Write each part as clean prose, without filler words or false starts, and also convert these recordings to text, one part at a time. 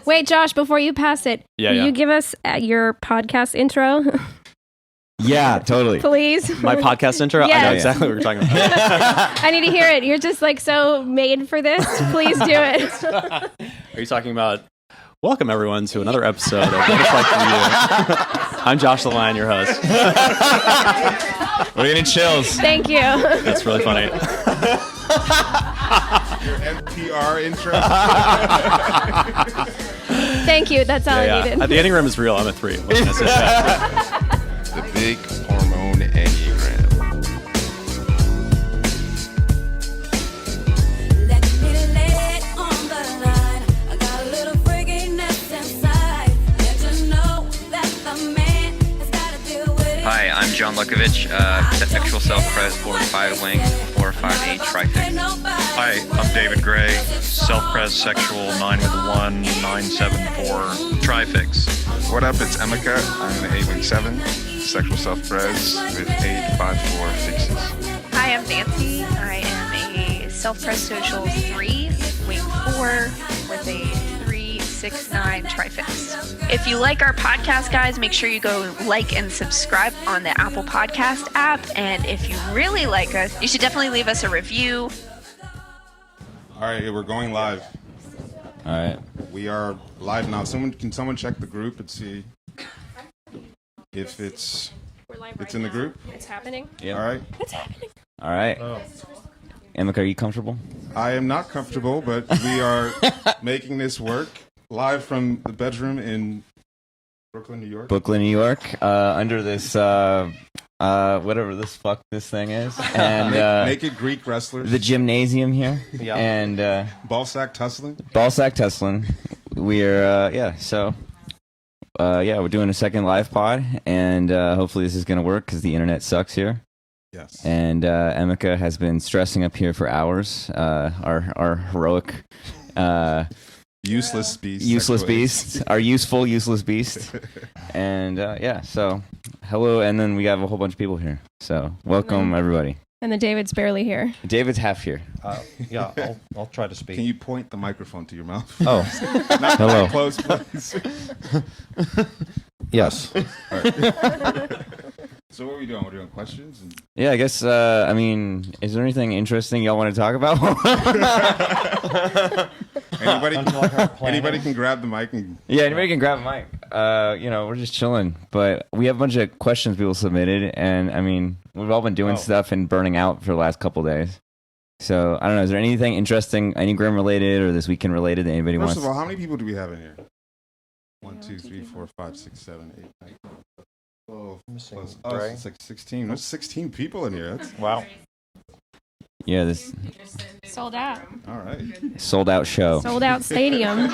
Wait, Josh, before you pass it, will you give us your podcast intro? Yeah, totally. Please. My podcast intro? Yes. I know exactly what you're talking about. I need to hear it. You're just like so made for this. Please do it. Are you talking about, welcome everyone to another episode of What It's Like For You. I'm Josh the Lion, your host. We're getting chills. Thank you. That's really funny. Your NPR intro. Thank you. That's all I needed. The Enneagram is real. I'm a 3. What can I say? The big hormone Enneagram. Let me lay it on the line. I got a little freakiness inside. Let you know that the man has got to deal with it. Hi, I'm John Lukovich, sexual self-pres 4-5 link, 4-5-8 trifix. Hi, I'm David Gray, self-pres sexual 9-1, 9-7-4 trifix. What up? It's Emeka. I'm an 8-7, sexual self-pres with 8-5-4 fixes. Hi, I'm Nancy. I am a self-pres social 3, wing 4, with a 3-6-9 trifix. If you like our podcast, guys, make sure you go like and subscribe on the Apple Podcast app. And if you really like us, you should definitely leave us a review. All right, we're going live. All right. We are live now. Can someone check the group and see if it's in the group? It's happening. Yeah. All right. It's happening. All right. Emeka, are you comfortable? I am not comfortable, but we are making this work live from the bedroom in Brooklyn, New York. Brooklyn, New York, under this whatever this thing is, and Naked Greek wrestlers. the gymnasium here, Yeah. and Ballsack tussling. Ballsack tussling. We're we're doing a second live pod, and hopefully this is gonna work because the internet sucks here. Yes. And Emeka has been stressing up here for hours. Our heroic. Useless beast. Useless sexual beast, our useful useless beast, and so hello, and then we have a whole bunch of people here, so welcome everybody. And then David's barely here. David's half here. Yeah, I'll try to speak. Can you point the microphone to your mouth? Oh, Not hello. that close, please. Yes. So what are we doing? We're doing questions? Yeah, I guess. I mean, is there anything interesting y'all want to talk about? Anybody can grab the mic and Yeah, anybody can grab a mic. We're just chilling, but we have a bunch of questions people submitted, and I mean, we've all been doing stuff and burning out for the last couple days. So I don't know. Is there anything interesting, Enneagram related or this weekend related that anybody wants? First of all, how many people do we have in here? 1, 2, 3, 4, 5, 6, 7, 8, 9, 12. Plus us, it's like 16. There's 16 people in here. That's Wow. Yeah, this Sold out. all right. sold out show. Sold out stadium.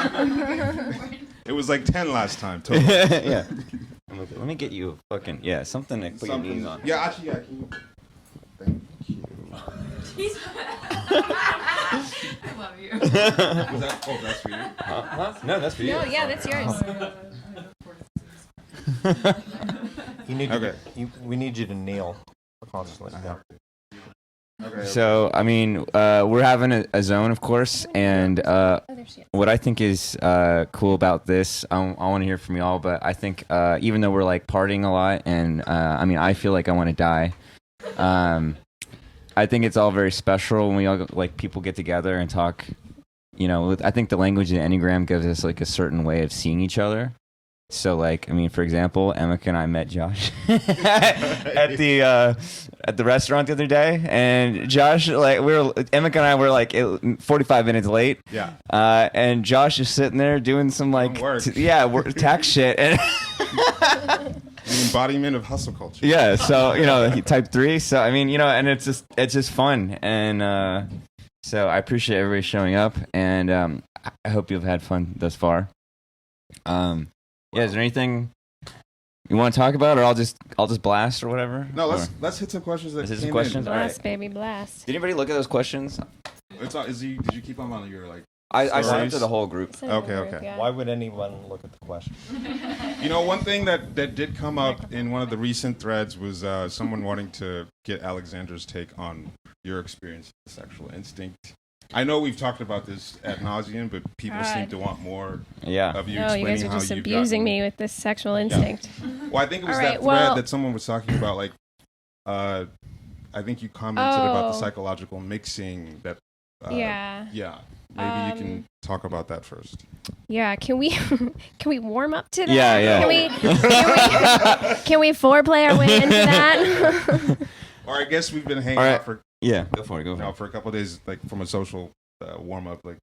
It was like 10 last time. Totally. Yeah. Let me get you a fucking something to put your knees on. Yeah, actually, yeah. Thank you. I love you. Was that? Oh, that's for you. No, that's for you. No, yeah, that's yours. You need Okay. we need you to kneel constantly. Yeah. Okay. So, I mean, we're having a zone, of course, and what I think is cool about this, I want to hear from y'all, but I think even though we're like partying a lot, and I mean, I feel like I want to die. I think it's all very special when we all like people get together and talk. I think the language of the Enneagram gives us like a certain way of seeing each other. So, like, I mean, for example, Emeka and I met Josh at the restaurant the other day, and Josh, like, Emeka and I were like 45 minutes late. Yeah. And Josh is sitting there doing some like work. tax shit, and The embodiment of hustle culture. yeah. So type 3. So I mean, and it's just fun, and so I appreciate everybody showing up, and I hope you've had fun thus far. Yeah, is there anything you want to talk about, or I'll just blast or whatever? No, let's hit some questions that Let's hit some came questions? in. All right. Blast, baby, blast. Did anybody look at those questions? Did you keep them on your like? I sent it stories? to the whole group. Okay. Why would anyone look at the question? One thing that did come up in one of the recent threads was someone wanting to get Alexandra's take on your experience with sexual instinct. I know we've talked about this ad nauseum, but people seem to want more of you No, explaining you guys are how just you've abusing gotten- me with this sexual instinct. Well, I think it was All that right, thread well- that someone was talking about, like, I think you commented about the Oh. psychological mixing that. Yeah. Yeah. Maybe you can talk about that first. Yeah, can we warm up to that? Yeah. Can we foreplay our way into that? Or I guess we've been hanging All right. out for Go for it. for a couple of days, like from a social warm up. Like,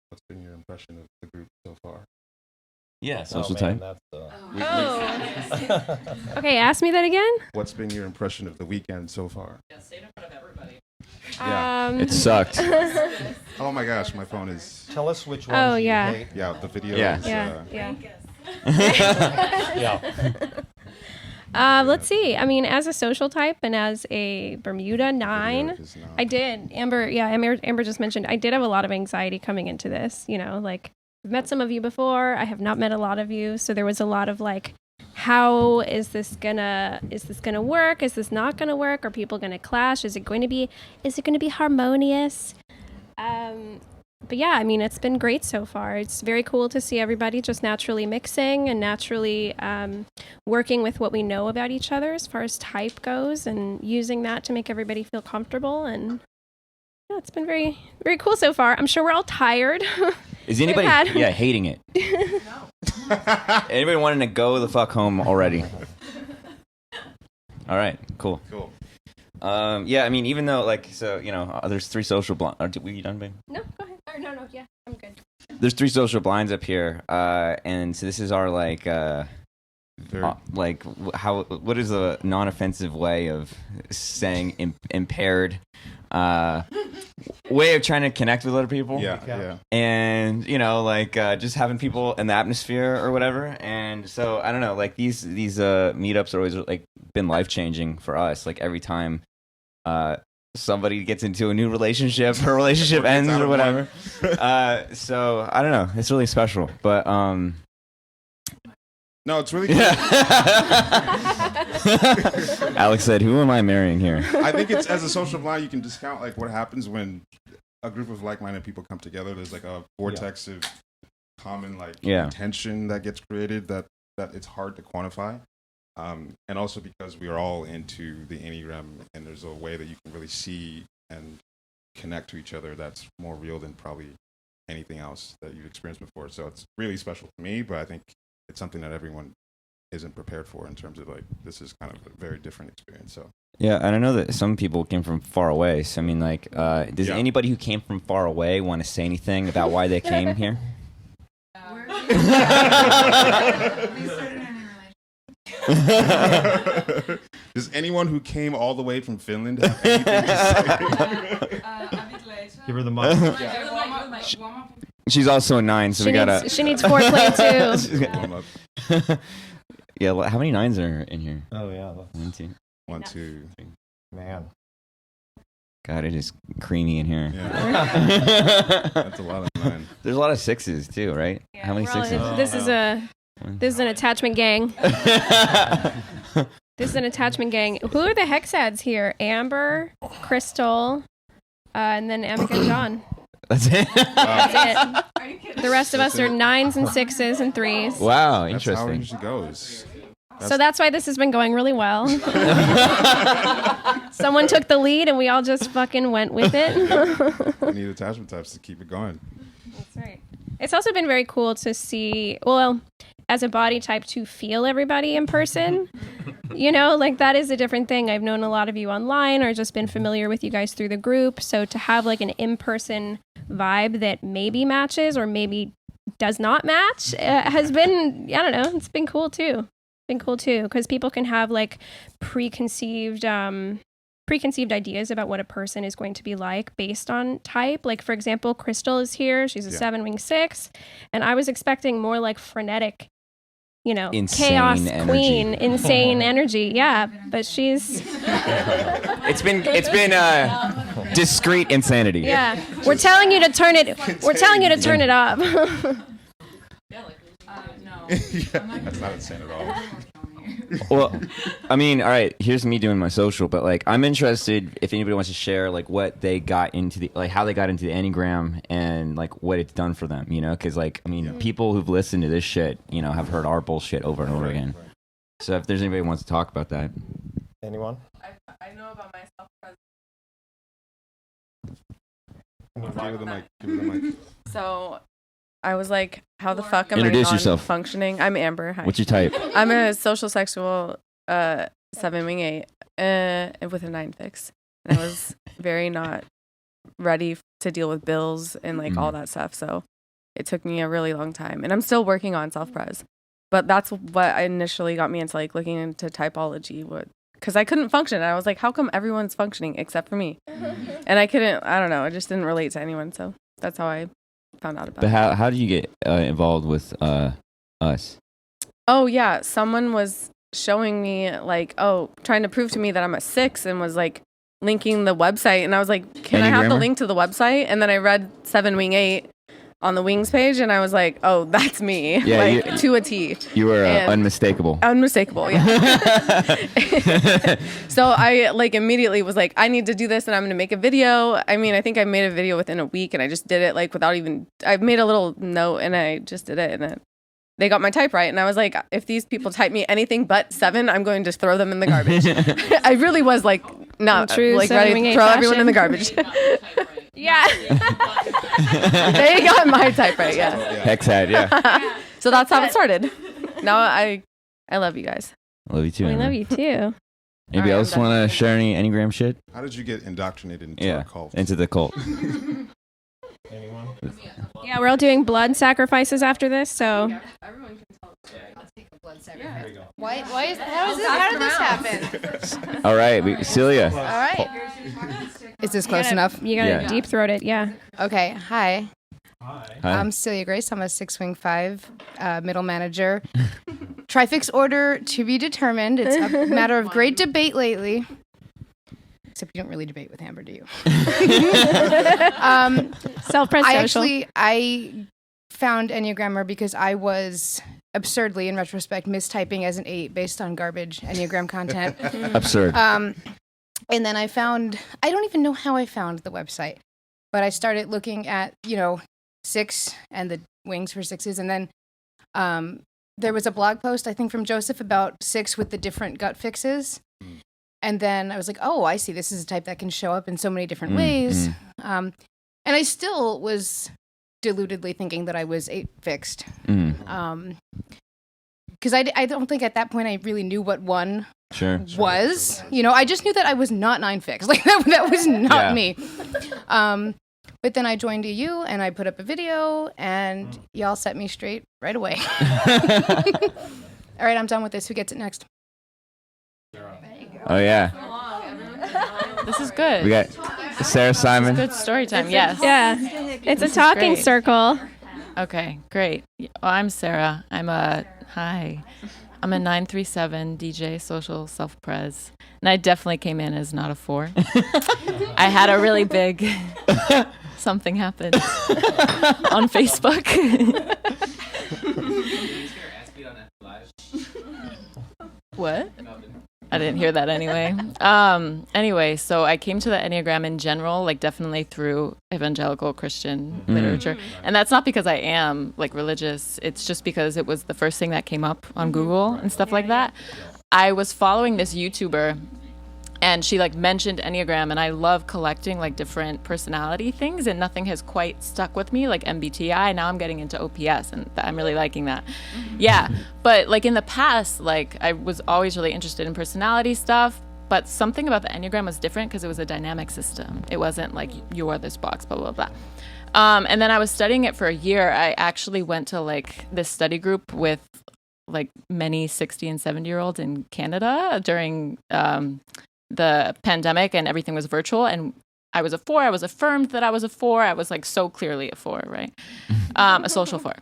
what's been your impression of the group so far? Yeah, Oh, social man, type. Oh. Okay, ask me that again. What's been your impression of the weekend so far? Yeah, say it in front of everybody. It sucked. Oh my gosh, my phone is. Tell us which ones Oh, you yeah. hate. Yeah, the video. Yeah. Is, Yeah. Yeah. Let's see. I mean, as a social type and as a Bermuda 9, is not- I did. Amber just mentioned I did have a lot of anxiety coming into this. You know, like I've met some of you before. I have not met a lot of you, so there was a lot of like, how is this gonna work? Is this not gonna work? Are people gonna clash? Is it going to be harmonious? But yeah, I mean, it's been great so far. It's very cool to see everybody just naturally mixing and naturally working with what we know about each other as far as type goes, and using that to make everybody feel comfortable. And yeah, it's been very, very cool so far. I'm sure we're all tired. Is anybody We've hating it? Anybody wanting to go the fuck home already? All right, cool. Cool. Yeah, I mean, even though there's 3 social blinds. Are we done, babe? No, go ahead. Or, no, yeah, I'm good. There's 3 social blinds up here, and so this is our what is a non-offensive way of saying impaired way of trying to connect with other people. Yeah. And just having people in the atmosphere or whatever. And so I don't know, like these meetups are always like been life-changing for us. Like every time somebody gets into a new relationship, her relationship ends or whatever. So I don't know, it's really special. But no, it's really cool. Alex said, "Who am I marrying here?" I think it's, as a social blind, you can discount like what happens when a group of like-minded people come together. There's like a vortex of common intention that gets created that it's hard to quantify. And also because we are all into the Enneagram, and there's a way that you can really see and connect to each other that's more real than probably anything else that you've experienced before. So it's really special to me, but I think it's something that everyone isn't prepared for in terms of like, this is kind of a very different experience. So yeah, and I know that some people came from far away. So I mean, like, does anybody who came from far away want to say anything about why they came here? Does anyone who came all the way from Finland have anything to say? Give her the mic. She's also a 9, so She needs foreplay too. Warm up. Yeah, well, how many 9s are in here? Oh, yeah. 1, 2. 1, 2. Man. God, it is creamy in here. Yeah. That's a lot of 9. There's a lot of 6s too, right? How many 6s? This is an attachment gang. This is an attachment gang. Who are the hexads here? Amber, Crystal, and then Amika and John. That's it? That's it. The rest of us are 9s and 6s and 3s. Wow, That's how it interesting. usually goes. So that's why this has been going really well. Someone took the lead and we all just fucking went with it. We need attachment types to keep it going. That's right. It's also been very cool to see, well, as a body type, to feel everybody in person. You know, like that is a different thing. I've known a lot of you online or just been familiar with you guys through the group. So to have like an in-person vibe that maybe matches or maybe does not match has been, I don't know, it's been cool too. Because people can have like preconceived ideas about what a person is going to be like based on type. Like, for example, Crystal is here. She's a 7 wing 6. And I was expecting more like frenetic, you know, Insane chaos energy. queen, insane energy. Yeah, but she's... It's been discreet insanity. Yeah, we're telling you to turn it. We're telling you to turn it up. Yeah, that's not insane at all. Well, I mean, all right, here's me doing my social, but like I'm interested if anybody wants to share like what they got into the like how they got into the Enneagram and like what it's done for them, you know, because like I mean, people who've listened to this shit, you know, have heard our bullshit over and over again. So if there's anybody who wants to talk about that. Anyone? I know about myself. Give the mic. So I was like, how the fuck am Introduce I yourself. functioning? I'm Amber. Hi. What's your type? I'm a social sexual 7 wing 8 with a 9 fix. And I was very not ready to deal with bills and like all that stuff. So it took me a really long time. And I'm still working on self-pres. But that's what initially got me into like looking into typology. Because I couldn't function. I was like, how come everyone's functioning except for me? And I don't know. I just didn't relate to anyone. So that's how I found out about it. But how did you get involved with us? Oh, yeah. Someone was showing me like, trying to prove to me that I'm a 6 and was like linking the website. And I was like, can I have the link to the website? And then I read 7 wing 8 on the wings page and I was like, oh, that's me. Yeah, like to a T. You were unmistakable. Unmistakable, yeah. So I like immediately was like, I need to do this and I'm going to make a video. I mean, I think I made a video within a week and I just did it like without even, I made a little note and I just did it and then they got my type right. And I was like, if these people type me anything but 7, I'm going to throw them in the garbage. I really was like, not True like ready to throw everyone in the garbage. Yeah. They got my type right, yeah. Hex head, yeah. So that's how it started. Now I love you guys. Love you too. We Amber. love you too. Anybody else want to share any Enneagram shit? How did you get indoctrinated into our cult? Into the cult. Anyone? Yeah, we're all doing blood sacrifices after this, so. Everyone can tell. Let's take a blood sacrifice. Why is how did this happen? All right, Celia. All right. Is this close enough? You gotta deep throat it, yeah. Okay. Hi. Hi. I'm Celia Grace. I'm a 6 wing 5 middle manager. Trifix order to be determined. It's a matter of great debate lately. Except you don't really debate with Amber, do you? Self-pres social. I found Enneagrammer because I was absurdly, in retrospect, mistyping as an 8 based on garbage Enneagram content. Absurd. And then I don't even know how I found the website, but I started looking at, 6 and the wings for 6s. And then there was a blog post, I think, from Joseph about 6 with the different gut fixes. And then I was like, oh, I see. This is a type that can show up in so many different ways. And I still was deludedly thinking that I was 8 fixed. Because I don't think at that point I really knew what 1 was. I just knew that I was not 9 fixed. Like that was not me. But then I joined EU and I put up a video and y'all set me straight right away. All right, I'm done with this. Who gets it next? Oh, yeah. This is good. We got Sarah Simon. Good story time, yes. Yeah. It's a talking circle. Okay, great. I'm Sarah. I'm a 937 DJ social self-pres. And I definitely came in as not a 4. I had a really big something happened on Facebook. What? I didn't hear that anyway. Anyway, so I came to the Enneagram in general, like definitely through evangelical Christian literature. And that's not because I am like religious. It's just because it was the first thing that came up on Google and stuff like that. I was following this YouTuber and she like mentioned Enneagram, and I love collecting like different personality things, and nothing has quite stuck with me like MBTI. Now I'm getting into OPS and I'm really liking that. Yeah. But like in the past, like I was always really interested in personality stuff, but something about the Enneagram was different because it was a dynamic system. It wasn't like you're this box, blah, blah, blah. And then I was studying it for a year. I actually went to like this study group with like many 60 and 70-year-olds in Canada during the pandemic, and everything was virtual, and I was a 4. I was affirmed that I was a 4. I was like so clearly a 4, right? A social 4.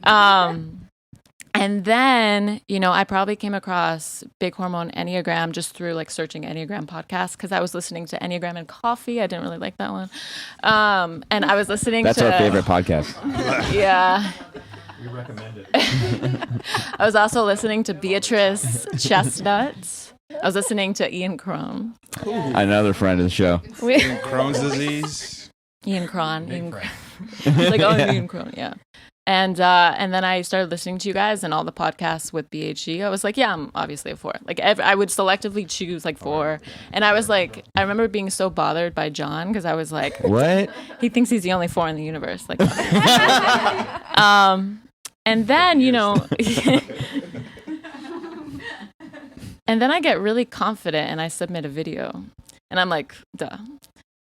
And then, I probably came across Big Hormone Enneagram just through like searching Enneagram podcasts, because I was listening to Enneagram and Coffee. I didn't really like that one. And I was listening That's our favorite podcast. Yeah. We recommend it. I was also listening to Beatrice Chestnut. I was listening to Ian Cron. Another friend of the show. Crohn's disease. Ian Cron. It's like, oh, Ian Cron, yeah. And then I started listening to you guys and all the podcasts with BHG. I was like, yeah, I'm obviously a 4. Like I would selectively choose like 4. And I was like, I remember being so bothered by John because I was like, what? He thinks he's the only 4 in the universe. Like, and then, you know, and then I get really confident and I submit a video and I'm like, duh.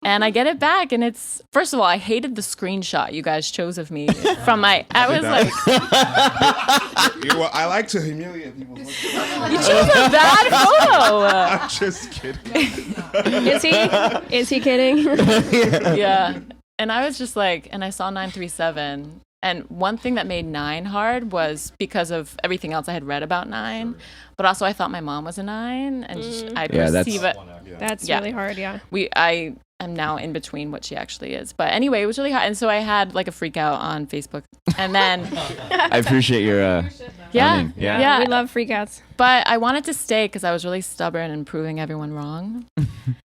And I get it back, and it's, first of all, I hated the screenshot you guys chose of me from my, I was like. I like to humiliate people. You chose a bad photo. I'm just kidding. Is he kidding? Yeah. And I was just like, and I saw 937. And one thing that made 9 hard was because of everything else I had read about 9. But also I thought my mom was a 9, and I perceive it. That's really hard, yeah. I am now in between what she actually is. But anyway, it was really hard. And so I had like a freak out on Facebook. And then I appreciate your yeah. We love freakouts. But I wanted to stay because I was really stubborn and proving everyone wrong.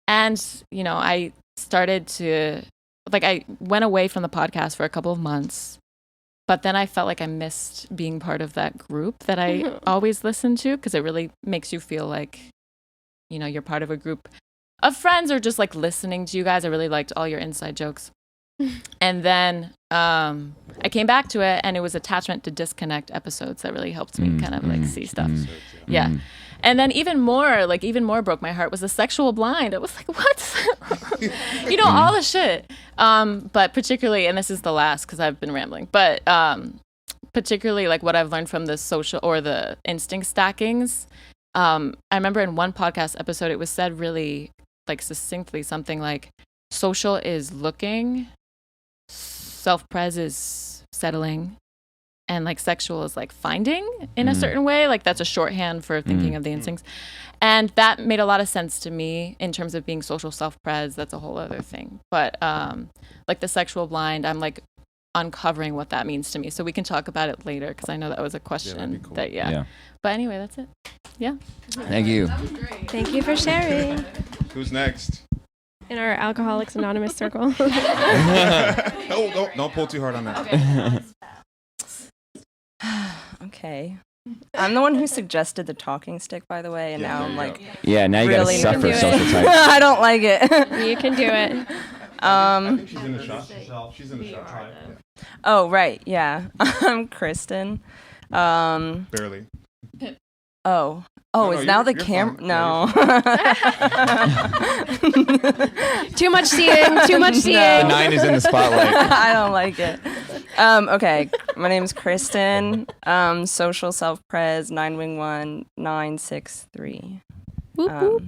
And, you know, I started to, like, I went away from the podcast for a couple of months. But then I felt like I missed being part of that group that I always listen to, because it really makes you feel like, you know, you're part of a group of friends or just like listening to you guys. I really liked all your inside jokes. And then I came back to it, and it was attachment to disconnect episodes that really helped me kind of like see stuff. Yeah. And then even more broke my heart was the sexual blind. I was like, what? You know, all the shit. But particularly, and this is the last because I've been rambling, but particularly like what I've learned from the social or the instinct stackings. I remember in one podcast episode, it was said really like succinctly something like, social is looking, self-pres is settling, and like sexual is like finding in a certain way. Like that's a shorthand for thinking of the instincts. And that made a lot of sense to me in terms of being social self-pres. That's a whole other thing. But like the sexual blind, I'm like uncovering what that means to me. So we can talk about it later, because I know that was a question Yeah. But anyway, that's it. Yeah. Thank you. Thank you for sharing. Who's next? In our Alcoholics Anonymous circle. Don't pull too hard on that. Okay. I'm the one who suggested the talking stick, by the way, and now I'm like, now you really gotta suffer social type. I don't like it. You can do it. I think she's in the shot. She's in the shot. Oh, right. Yeah. I'm Kristen. Barely. Oh, No, is now the camera? fine. No. Too much seeing. Too much seeing. The 9 is in the spotlight. I don't like it. Okay. My name is Kristen. Social self-pres 911-963. Whoop, whoop.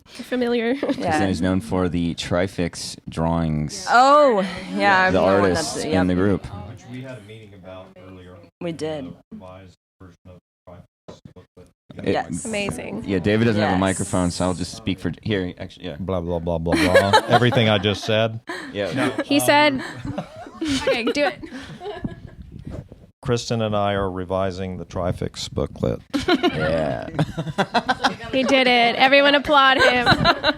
Familiar. Kristen is known for the Trifix drawings. Oh, yeah. I'm The one artists that's- in the group. Which we had a meeting about earlier. We did. Revised version of Trifix booklet. Yes. Amazing. Yeah, David doesn't have a Yes. microphone, so I'll just speak for here. Actually, yeah. Blah, blah, blah, blah, blah. Everything I just said. Yeah. He said, okay, do it. Kristen and I are revising the Trifix booklet. Yeah. He did it. Everyone applaud him.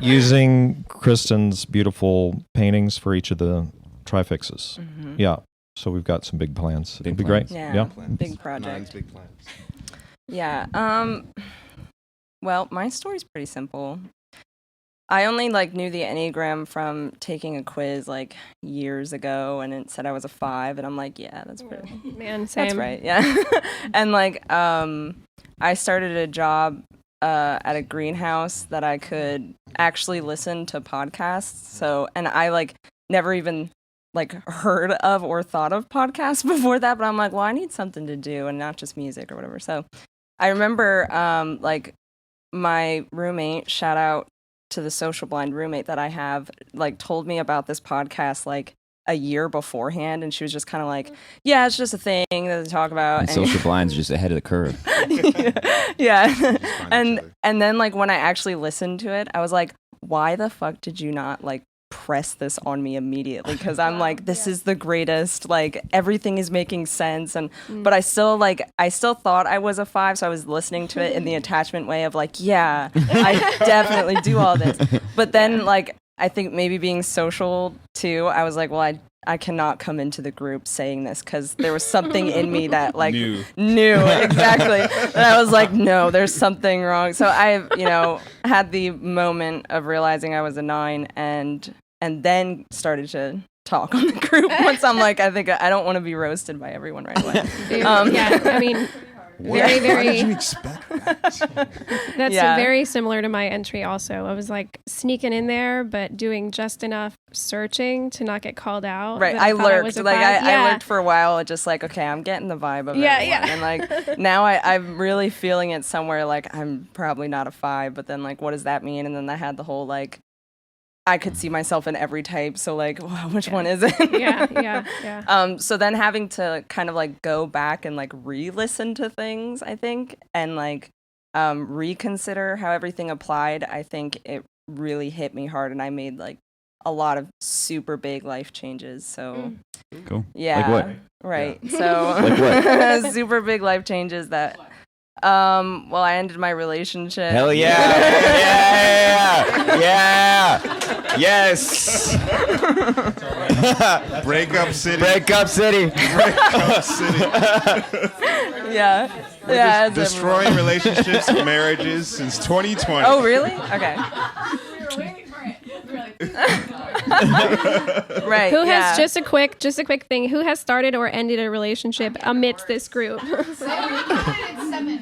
Using Kristen's beautiful paintings for each of the Trifixes. Yeah. So we've got some big plans. It'll be great. Yeah. Big project. Nine's big plans. Yeah. Well, my story's pretty simple. I only like knew the Enneagram from taking a quiz like years ago, and it said I was a 5, and I'm like, yeah, that's pretty. Man, same. That's right. Yeah. And like, I started a job at a greenhouse that I could actually listen to podcasts. So, and I like never even like heard of or thought of podcasts before that, but I'm like, well, I need something to do and not just music or whatever. So I remember like my roommate, shout out to the social blind roommate that I have, like told me about this podcast like a year beforehand, and she was just kind of like, yeah, it's just a thing that they talk about. And social blind's just ahead of the curve. Yeah. And then like when I actually listened to it, I was like, why the fuck did you not like press this on me immediately because I'm like, this is the greatest. Like everything is making sense, and but I still thought I was a 5, so I was listening to it in the attachment way of like, yeah, I definitely do all this. But then like I think maybe being social too, I was like, well, I cannot come into the group saying this because there was something in me that like knew exactly. And I was like, no, there's something wrong. So I, had the moment of realizing I was a 9 and then started to talk on the group once I'm like, I think I don't want to be roasted by everyone right away. Yeah, I mean, very, very. What did you expect that? That's very similar to my entry also. I was like sneaking in there, but doing just enough searching to not get called out. Right, I lurked. I lurked for a while, just like, okay, I'm getting the vibe of it. Yeah. And like now I'm really feeling it somewhere. Like I'm probably not a 5, but then like, what does that mean? And then I had the whole like, I could see myself in every type. So like, well, which one is it? Yeah. So then having to kind of like go back and like re-listen to things, I think, and like reconsider how everything applied. I think it really hit me hard, and I made like a lot of super big life changes. So cool. Yeah. Like what? Right. Yeah. So like what? Super big life changes that. Well, I ended my relationship. Hell yeah! Yeah! Yes! Breakup city. Breakup city. Breakup city. Yeah. Destroying relationships and marriages since 2020. Oh, really? Okay. Right. Who has just a quick thing? Who has started or ended a relationship amidst this group?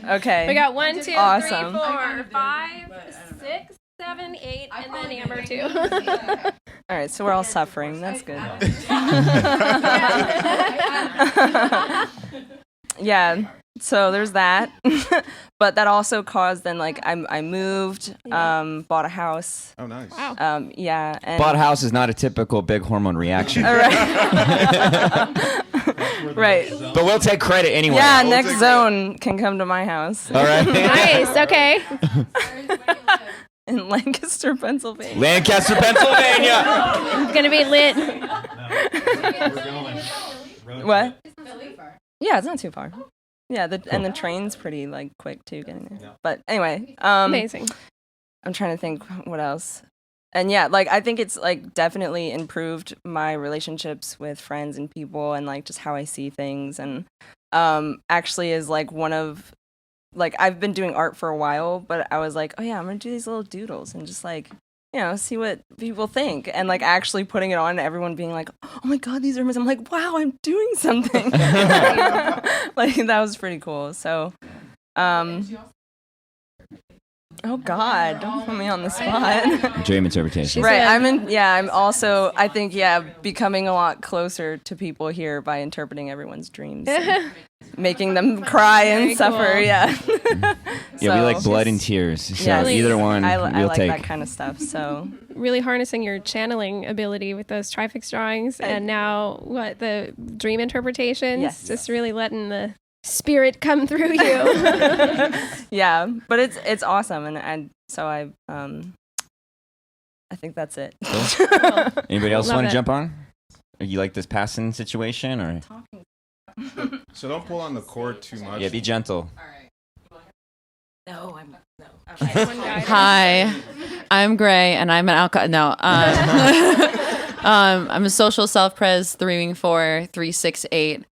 Okay. We got 1, 2, awesome. 3, 4, 5, 6, 7, 8, and then Amber too. All right, so we're all suffering. That's good. Yeah. So there's that. But that also caused then like I moved, bought a house. Oh, nice. Wow. Yeah. And Bought a house is not a typical big hormone reaction. All right. Right. But we'll take credit anyway. Yeah, next zone can come to my house. All right. Nice. Okay. In Lancaster, Pennsylvania. Lancaster, Pennsylvania. It's gonna be lit. What? Yeah, it's not too far. Yeah, and the train's pretty like quick too getting there. But anyway, Amazing. I'm trying to think what else. And yeah, like I think it's like definitely improved my relationships with friends and people and like just how I see things, and actually is like one of like I've been doing art for a while, but I was like, oh yeah, I'm gonna do these little doodles and just like see what people think, and like actually putting it on and everyone being like, oh my god, these are amazing. I'm like, wow, I'm doing something. Like that was pretty cool. So oh god, don't put me on the spot. Dream interpretation. Right. I'm also I think becoming a lot closer to people here by interpreting everyone's dreams. Making them cry and suffer. Cool. Yeah. Yeah, we like blood and tears. So either one I we'll like take. that kind of stuff. So really harnessing your channeling ability with those trifix drawings, and now the dream interpretations. Yes. Just really letting the spirit come through you. Yeah, but it's awesome, and so I think that's it. Cool. Anybody else want to it. jump on? Are you like this passing situation or? So don't pull on the cord too much. Yeah, be gentle. All right. No. Hi, I'm Gray, and I'm an alcohol. No, I'm a social self-pres 3 wing 4 368.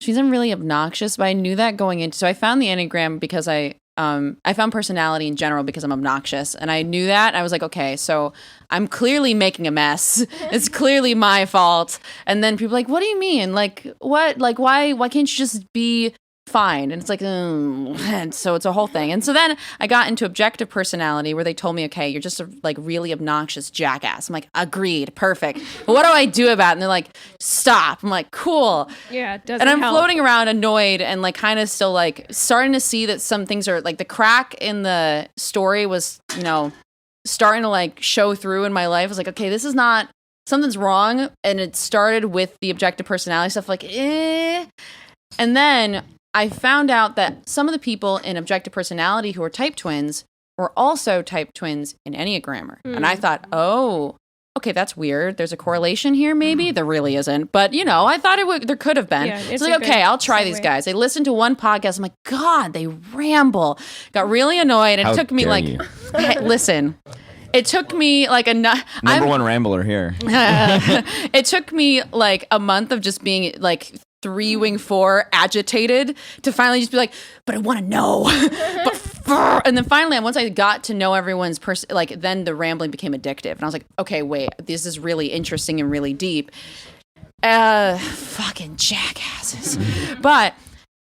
She's really obnoxious, but I knew that going into. So I found the Enneagram because I found personality in general because I'm obnoxious, and I knew that. I was like, okay, so I'm clearly making a mess. It's clearly my fault. And then people are like, what do you mean? Like, what? Like, why can't you just be fine? And it's like, and so it's a whole thing. And so then I got into objective personality, where they told me, okay, you're just a like really obnoxious jackass. I'm like, agreed, perfect. But what do I do about it? And they're like, stop. I'm like, cool. Yeah, it doesn't And I'm help. floating around annoyed and like kind of still like starting to see that some things are like the crack in the story was, starting to like show through in my life. I was like, okay, this is not, something's wrong. And it started with the objective personality stuff, like, And then I found out that some of the people in objective personality who are type twins were also type twins in Enneagrammer. And I thought, oh, okay, that's weird. There's a correlation here, maybe. There really isn't. But, I thought there could have been. Yeah, it's like, okay, I'll try these guys. I listened to one podcast. I'm like, God, they ramble. Got really annoyed. And it took me hey, listen. It took me like number one rambler here. It took me like a month of just being like 3 wing 4 agitated to finally just be like, but I want to know. And then finally, once I got to know everyone's then the rambling became addictive. And I was like, okay, wait, this is really interesting and really deep. Fucking jackasses. But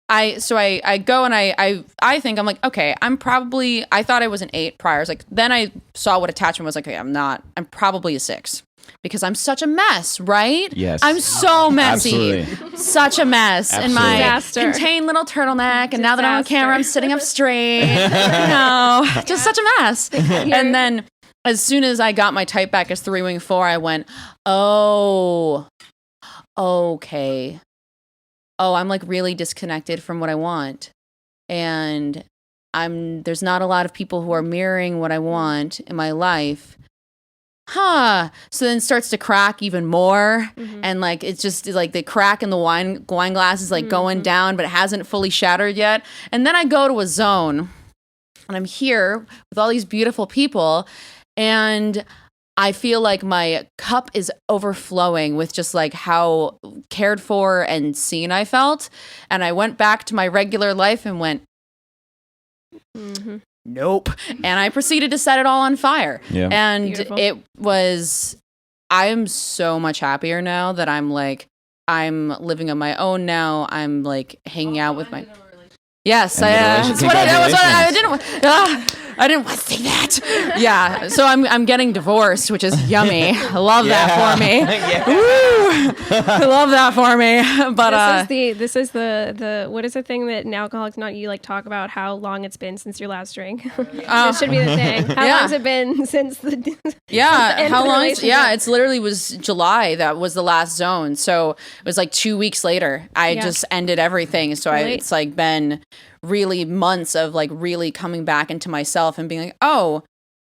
I go and I think I'm like, okay, I thought I was an 8 prior. I was like, then I saw what attachment was like, okay, I'm probably a 6 because I'm such a mess, right? Yes. I'm so messy. Absolutely. Such a mess. Absolutely. And my Disaster. contained little turtleneck. And now that I'm on camera, I'm sitting up straight. No, just such a mess. And then as soon as I got my type back as 3 wing 4, I went, oh, okay. Oh, I'm like really disconnected from what I want. And there's not a lot of people who are mirroring what I want in my life. So then it starts to crack even more. And like, it's just like the crack in the wine glass is like going down, but it hasn't fully shattered yet. And then I go to a zone and I'm here with all these beautiful people. And I feel like my cup is overflowing with just like how cared for and seen I felt. And I went back to my regular life and went, nope. And I proceeded to set it all on fire. Yeah. And beautiful. I am so much happier now that I'm living on my own now. I'm like hanging out with my... Yes, that's what I didn't want to say that. Yeah, so I'm getting divorced, which is yummy. I love that for me. I love that for me. But this is the what is the thing that in Alcoholics Not You like talk about how long it's been since your last drink. This should be the thing. How long has it been since the how long? It's literally was July that was the last zone. So it was like 2 weeks later. I just ended everything. So it's like been really months of like really coming back into myself and being like, oh,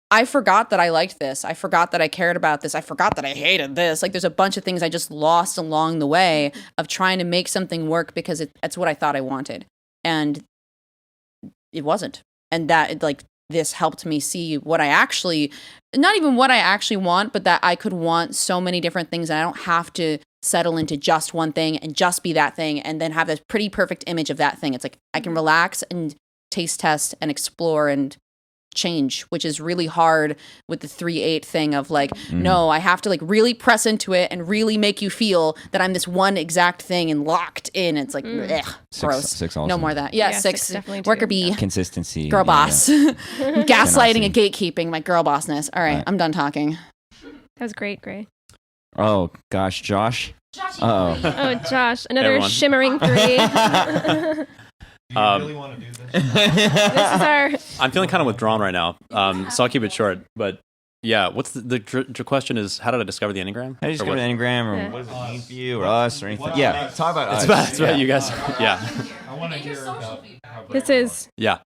I forgot that I liked this. I forgot that I cared about this. I forgot that I hated this. Like there's a bunch of things I just lost along the way of trying to make something work because that's what I thought I wanted. And it wasn't. And that like this helped me see what I actually, not even what I actually want, but that I could want so many different things and I don't have to settle into just one thing and just be that thing and then have this pretty perfect image of that thing. It's like I can relax and taste test and explore and change, which is really hard with the 3/8 thing of like, no, I have to like really press into it and really make you feel that I'm this one exact thing and locked in. It's like, gross. 6 also. No more of that. Yeah, 6. Worker bee. Consistency. Girl boss. Gaslighting and gatekeeping, my girl bossness. All right, I'm done talking. That was great, Gray. Oh, gosh, Josh. Uh-oh. Oh, Josh. Another shimmering 3. Do you really want to do this? This is our... I'm feeling kind of withdrawn right now, so I'll keep it short. But yeah, what's the question is, how did I discover the Enneagram? How did you discover the Enneagram, or what does it mean for you, or us, or anything? Yeah, talk about us. It's about you guys. Yeah. I want to hear about how this is... Yeah.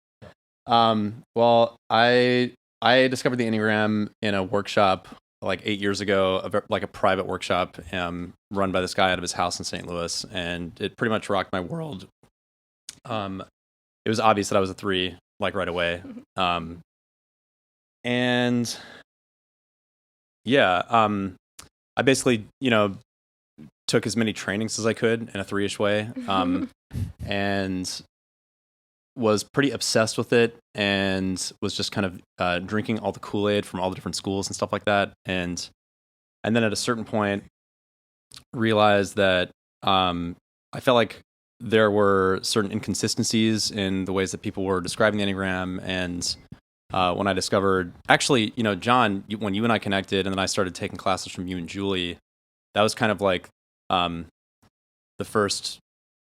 Well, I discovered the Enneagram in a workshop like 8 years ago, like a private workshop run by this guy out of his house in St. Louis, and it pretty much rocked my world. It was obvious that I was a 3, like right away. And yeah, I basically, took as many trainings as I could in a 3-ish way, and was pretty obsessed with it, and was just kind of drinking all the Kool-Aid from all the different schools and stuff like that. And then at a certain point, realized that I felt like there were certain inconsistencies in the ways that people were describing the Enneagram. And when I discovered, actually, John, when you and I connected, and then I started taking classes from you and Julie, that was kind of like the first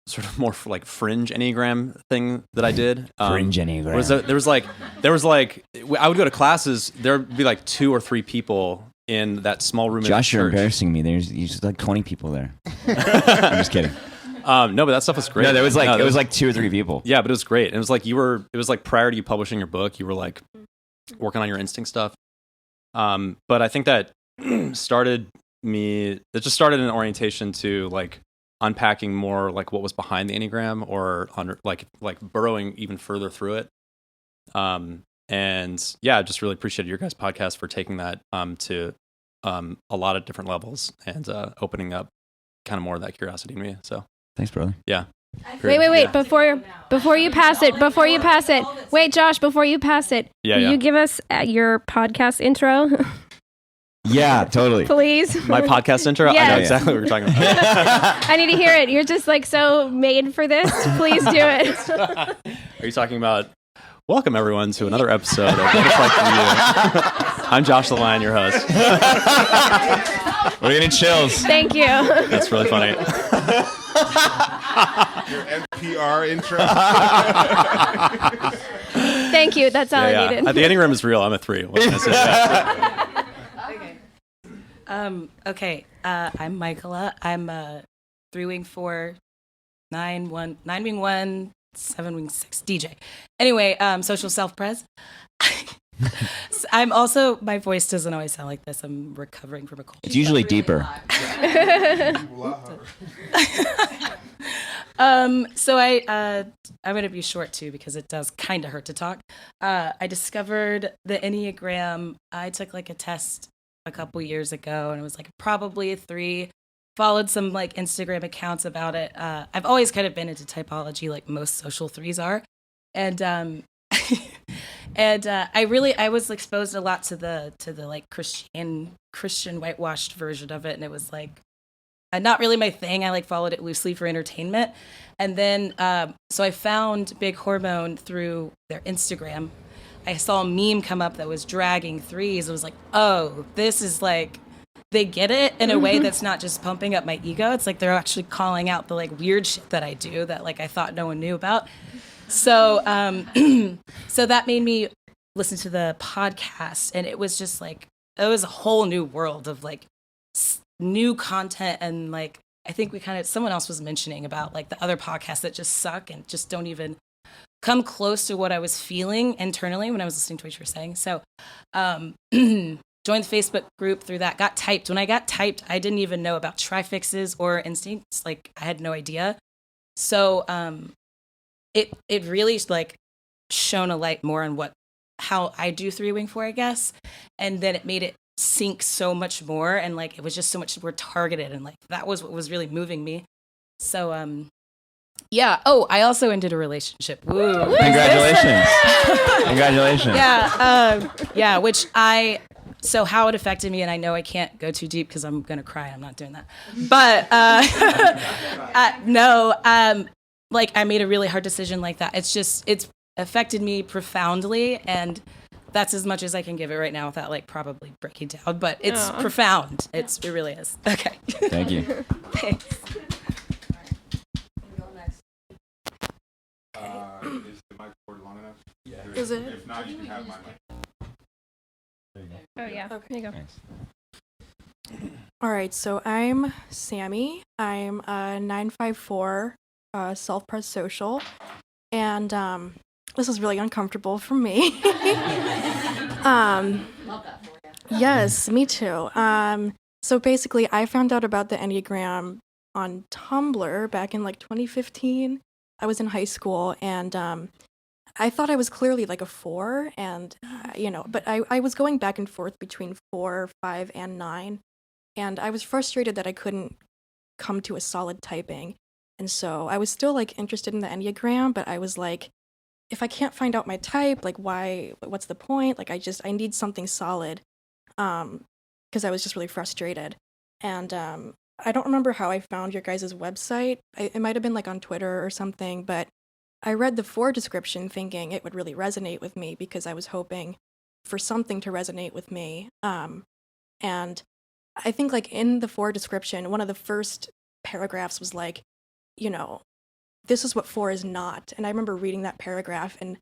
sort of more like fringe Enneagram thing that I did. Fringe Enneagram. There was like, I would go to classes, there would be like 2 or 3 people in that small room. Josh, you're embarrassing me. There's like 20 people there. I'm just kidding. No, but that stuff was great. No, there was like it was like 2 or 3 people. Yeah, but it was great. And it was like prior to you publishing your book, you were like working on your instinct stuff. But I think that it just started an orientation to like unpacking more like what was behind the Enneagram, or like burrowing even further through it. And yeah, I just really appreciated your guys' podcast for taking that to a lot of different levels and opening up kind of more of that curiosity in me. So thanks, brother. Yeah. Wait. Yeah. Before you pass it. Wait, Josh, before you pass it. Yeah, will yeah. you give us your podcast intro? Yeah, totally. Please. My podcast intro? Yes. I know exactly what you're talking about. I need to hear it. You're just like so made for this. Please do it. Are you talking about, welcome everyone to another episode of What It's Like For You. I'm Josh the Lion, your host. We're getting chills. Thank you. That's really funny. Your NPR intro. Thank you. That's all I needed. The Enneagram is real. I'm a 3. What can I say? Yeah. Okay. I'm Michaela. I'm 3 wing 4, 9 wing 1, 7 wing 6 DJ. Anyway, social self-pres. I'm also, my voice doesn't always sound like this. I'm recovering from a cold. It's usually deeper. So I'm going to be short too, because it does kind of hurt to talk. I discovered the Enneagram. I took like a test a couple years ago, and it was like probably a 3. Followed some like Instagram accounts about it. I've always kind of been into typology, like most social 3s are, and I was exposed a lot to the like Christian whitewashed version of it, and it was like not really my thing. I like followed it loosely for entertainment, and then so I found Big Hormone through their Instagram. I saw a meme come up that was dragging 3s. I was like, oh, this is like, they get it in a way that's not just pumping up my ego. It's like they're actually calling out the like weird shit that I do that like I thought no one knew about. So so that made me listen to the podcast, and it was just like, it was a whole new world of like new content. And like, I think someone else was mentioning about like the other podcasts that just suck and just don't even come close to what I was feeling internally when I was listening to what you were saying. So joined the Facebook group through that, got typed. When I got typed, I didn't even know about trifixes or instincts. Like I had no idea. So it really like shone a light more on how I do 3 wing 4, I guess. And then it made it sink so much more, and like it was just so much more targeted, and like that was what was really moving me. So yeah. Oh, I also ended a relationship. Woo. Congratulations. Congratulations. Yeah. Yeah. So how it affected me, and I know I can't go too deep because I'm gonna cry. I'm not doing that. But no. Like I made a really hard decision like that. It's affected me profoundly, and that's as much as I can give it right now without like probably breaking down. But it's profound. It really is. Okay. Thank you. Thanks. Is the mic cord long enough? Yeah. Is it? If not, you can have my mic. Oh yeah. Okay. There you go. Thanks. All right, so I'm Sammy. I'm a 954 self-pres social, and this is really uncomfortable for me. Yes, me too. So basically, I found out about the Enneagram on Tumblr back in like 2015. I was in high school, and I thought I was clearly like a 4, and but I was going back and forth between 4, 5, and 9, and I was frustrated that I couldn't come to a solid typing, and so I was still like interested in the Enneagram, but I was like, if I can't find out my type, like what's the point? Like I need something solid, because I was just really frustrated, and I don't remember how I found your guys' website. It might have been like on Twitter or something, but I read the 4 description thinking it would really resonate with me because I was hoping for something to resonate with me. And I think like in the 4 description, one of the first paragraphs was like, this is what 4 is not. And I remember reading that paragraph, and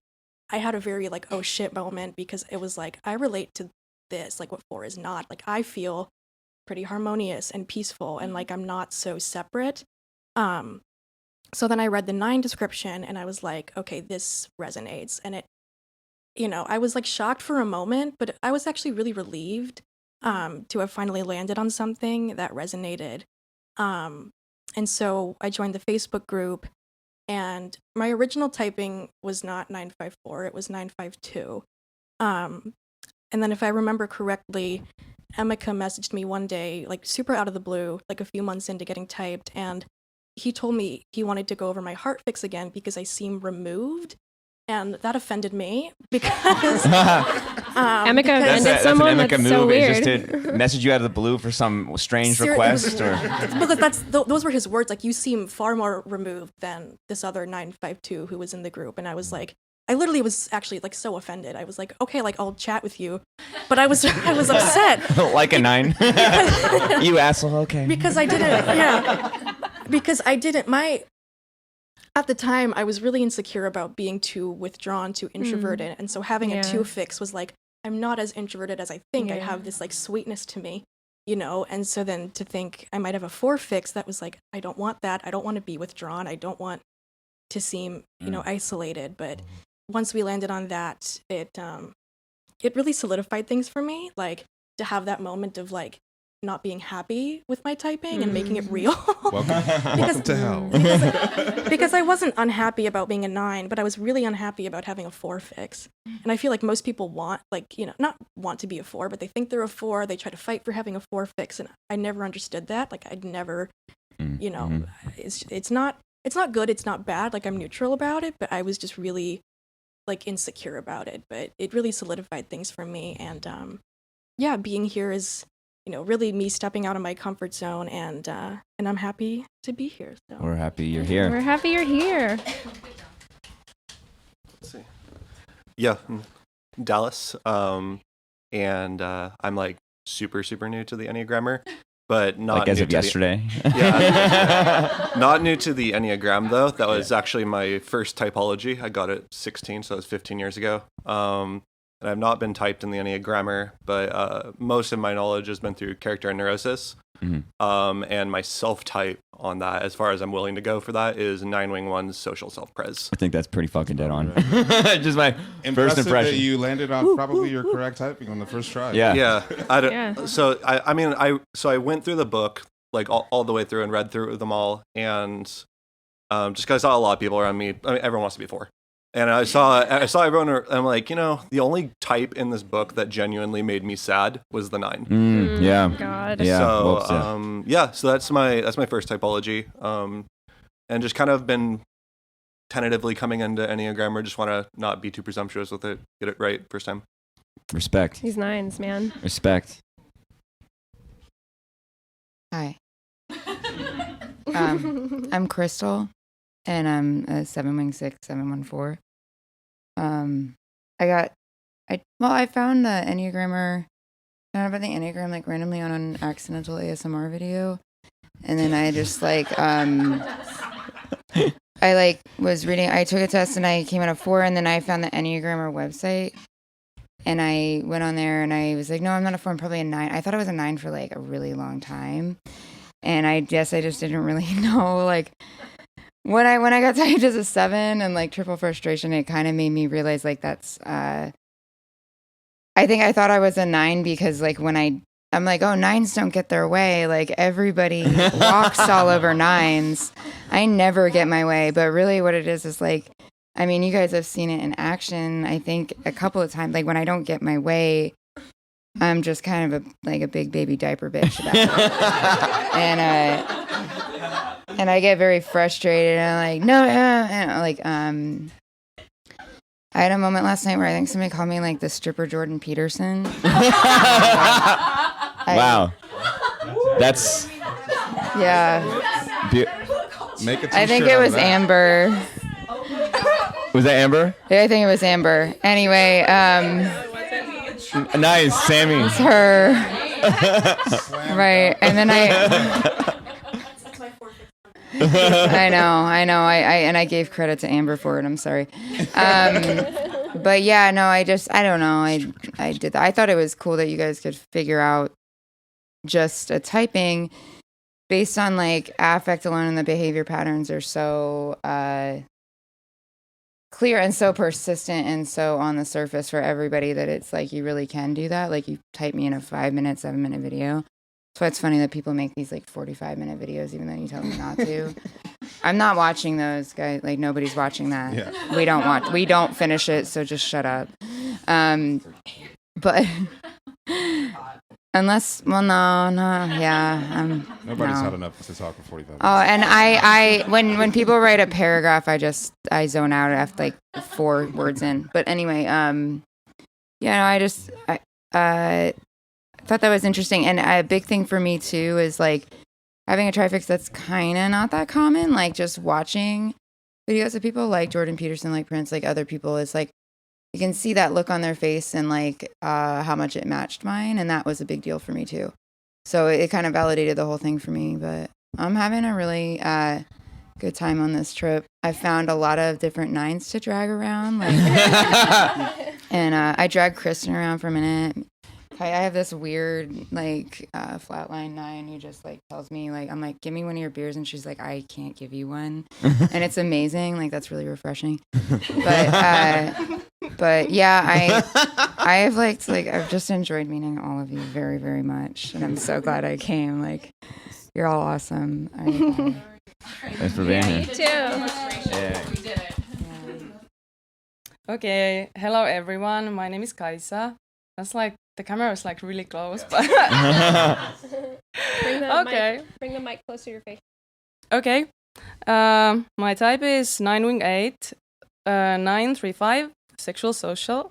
I had a very like, oh shit moment, because it was like, I relate to this, like what 4 is not. Like I feel pretty harmonious and peaceful, and like I'm not so separate. So then I read the 9 description, and I was like, okay, this resonates, and I was like shocked for a moment, but I was actually really relieved to have finally landed on something that resonated. And so I joined the Facebook group, and my original typing was not 954, it was 952. And then if I remember correctly, Emeka messaged me one day, like super out of the blue, like a few months into getting typed, and he told me he wanted to go over my heart fix again because I seem removed. And that offended me because Emeka offended someone. That's move. So weird. Is just to message you out of the blue for some strange request, or because those were his words. Like, you seem far more removed than this other 952 who was in the group, and I was like, I literally was actually like so offended. I was like, okay, like I'll chat with you, but I was upset. Like a 9. You asshole. Okay. Because I didn't. Yeah. Because I didn't. At the time, I was really insecure about being too withdrawn, too introverted. And so having a 2 fix was like, I'm not as introverted as I think. I have this like sweetness to me, And so then to think I might have a 4 fix, that was like, I don't want that. I don't want to be withdrawn. I don't want to seem, isolated. But once we landed on that, it really solidified things for me. Like, to have that moment of like, not being happy with my typing and making it real. Welcome to hell. Because I wasn't unhappy about being a 9, but I was really unhappy about having a 4 fix. And I feel like most people want, like, not want to be a 4, but they think they're a 4. They try to fight for having a 4 fix, and I never understood that. Like, I'd never, it's not good. It's not bad. Like, I'm neutral about it, but I was just really like insecure about it. But it really solidified things for me, and being here is, really me stepping out of my comfort zone, and I'm happy to be here. So. We're happy you're here. We're happy you're here. Let's see. Yeah, Dallas, and I'm like super new to the Enneagrammer, but not like as new of to yesterday. Not new to the Enneagram though. That was actually my first typology. I got it 16, so that was 15 years ago. And I've not been typed in the Enneagrammer, but most of my knowledge has been through character and neurosis. And my self-type on that, as far as I'm willing to go for that, is 9-wing-1's social self-pres. I think that's pretty fucking dead on. Just my Impressive first impression. That you landed on probably your correct typing on the first try. Yeah. So I went through the book like all the way through and read through them all, and just because I saw a lot of people around me. I mean, everyone wants to be 4. And I saw everyone. I'm like, the only type in this book that genuinely made me sad was the 9. Yeah. God. Yeah. So so that's my first typology. And just kind of been tentatively coming into Enneagram. Just want to not be too presumptuous with it. Get it right first time. Respect. These 9s, man. Respect. Hi. I'm Crystal, and I'm a 7-wing-6, 714. I found the Enneagrammer. I found about the Enneagram like randomly on an accidental ASMR video, and then I just I was reading. I took a test and I came out a 4, and then I found the Enneagrammer website, and I went on there and I was like, no, I'm not a 4. I'm probably a 9. I thought I was a 9 for like a really long time, and I guess I just didn't really know like. When I got typed as a 7 and like triple frustration, it kind of made me realize like that's I think I thought I was a 9 because like when I'm like, oh, 9s don't get their way. Like everybody walks all over 9s. I never get my way. But really what it is like, I mean, you guys have seen it in action, I think a couple of times. Like when I don't get my way, I'm just kind of a big baby diaper bitch about it. And I get very frustrated, and I'm like, no, and like, I had a moment last night where I think somebody called me like the stripper Jordan Peterson. Wow. That's... Yeah. Make a I think it was Amber. Was that Amber? Yeah, I think it was Amber. Anyway, nice, Sammy. It's her. Right, and then I know. I gave credit to Amber for it. I'm sorry. But yeah, no, I don't know. I did that. I thought it was cool that you guys could figure out just a typing based on like affect alone, and the behavior patterns are so clear and so persistent and so on the surface for everybody that it's like you really can do that. Like you type me in a 5-minute, 7-minute video. So it's funny that people make these like 45-minute videos even though you tell them not to. I'm not watching those, guys. Like nobody's watching that. Yeah. We don't finish it, so just shut up. But unless, well, yeah. Nobody's no. had enough to talk for 45 minutes. Oh, and I when people write a paragraph, I zone out after like 4 words in. But anyway, I thought that was interesting. And a big thing for me too is like having a trifix that's kind of not that common. Like just watching videos of people like Jordan Peterson, like Prince, like other people. It's like you can see that look on their face and like how much it matched mine, and that was a big deal for me too. So it kind of validated the whole thing for me. But I'm having a really good time on this trip. I found a lot of different 9s to drag around, like, and I dragged Kristen around for a minute. I have this weird like flatline 9 who just like tells me like I'm like, give me one of your beers, and she's like, I can't give you one, and it's amazing. Like that's really refreshing. But yeah, I've just enjoyed meeting all of you very, very much, and I'm so glad I came. Like you're all awesome. Thanks for being here. You too. Yeah. We did it. Okay, hello everyone. My name is Kaisa. That's like the camera is like really close, but Bring the mic closer to your face. Okay. My type is 9-wing-8, 9-3-5, sexual social.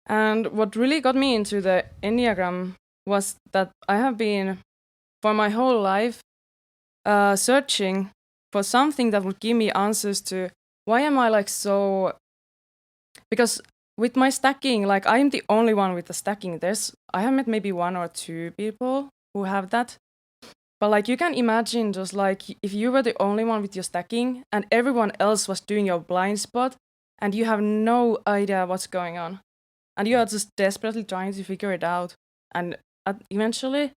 And what really got me into the Enneagram was that I have been, for my whole life, searching for something that would give me answers to why am I like so... Because with my stacking, like I'm the only one with the stacking. I have met maybe 1 or 2 people who have that. But like you can imagine just like if you were the only one with your stacking and everyone else was doing your blind spot and you have no idea what's going on. And you are just desperately trying to figure it out. And eventually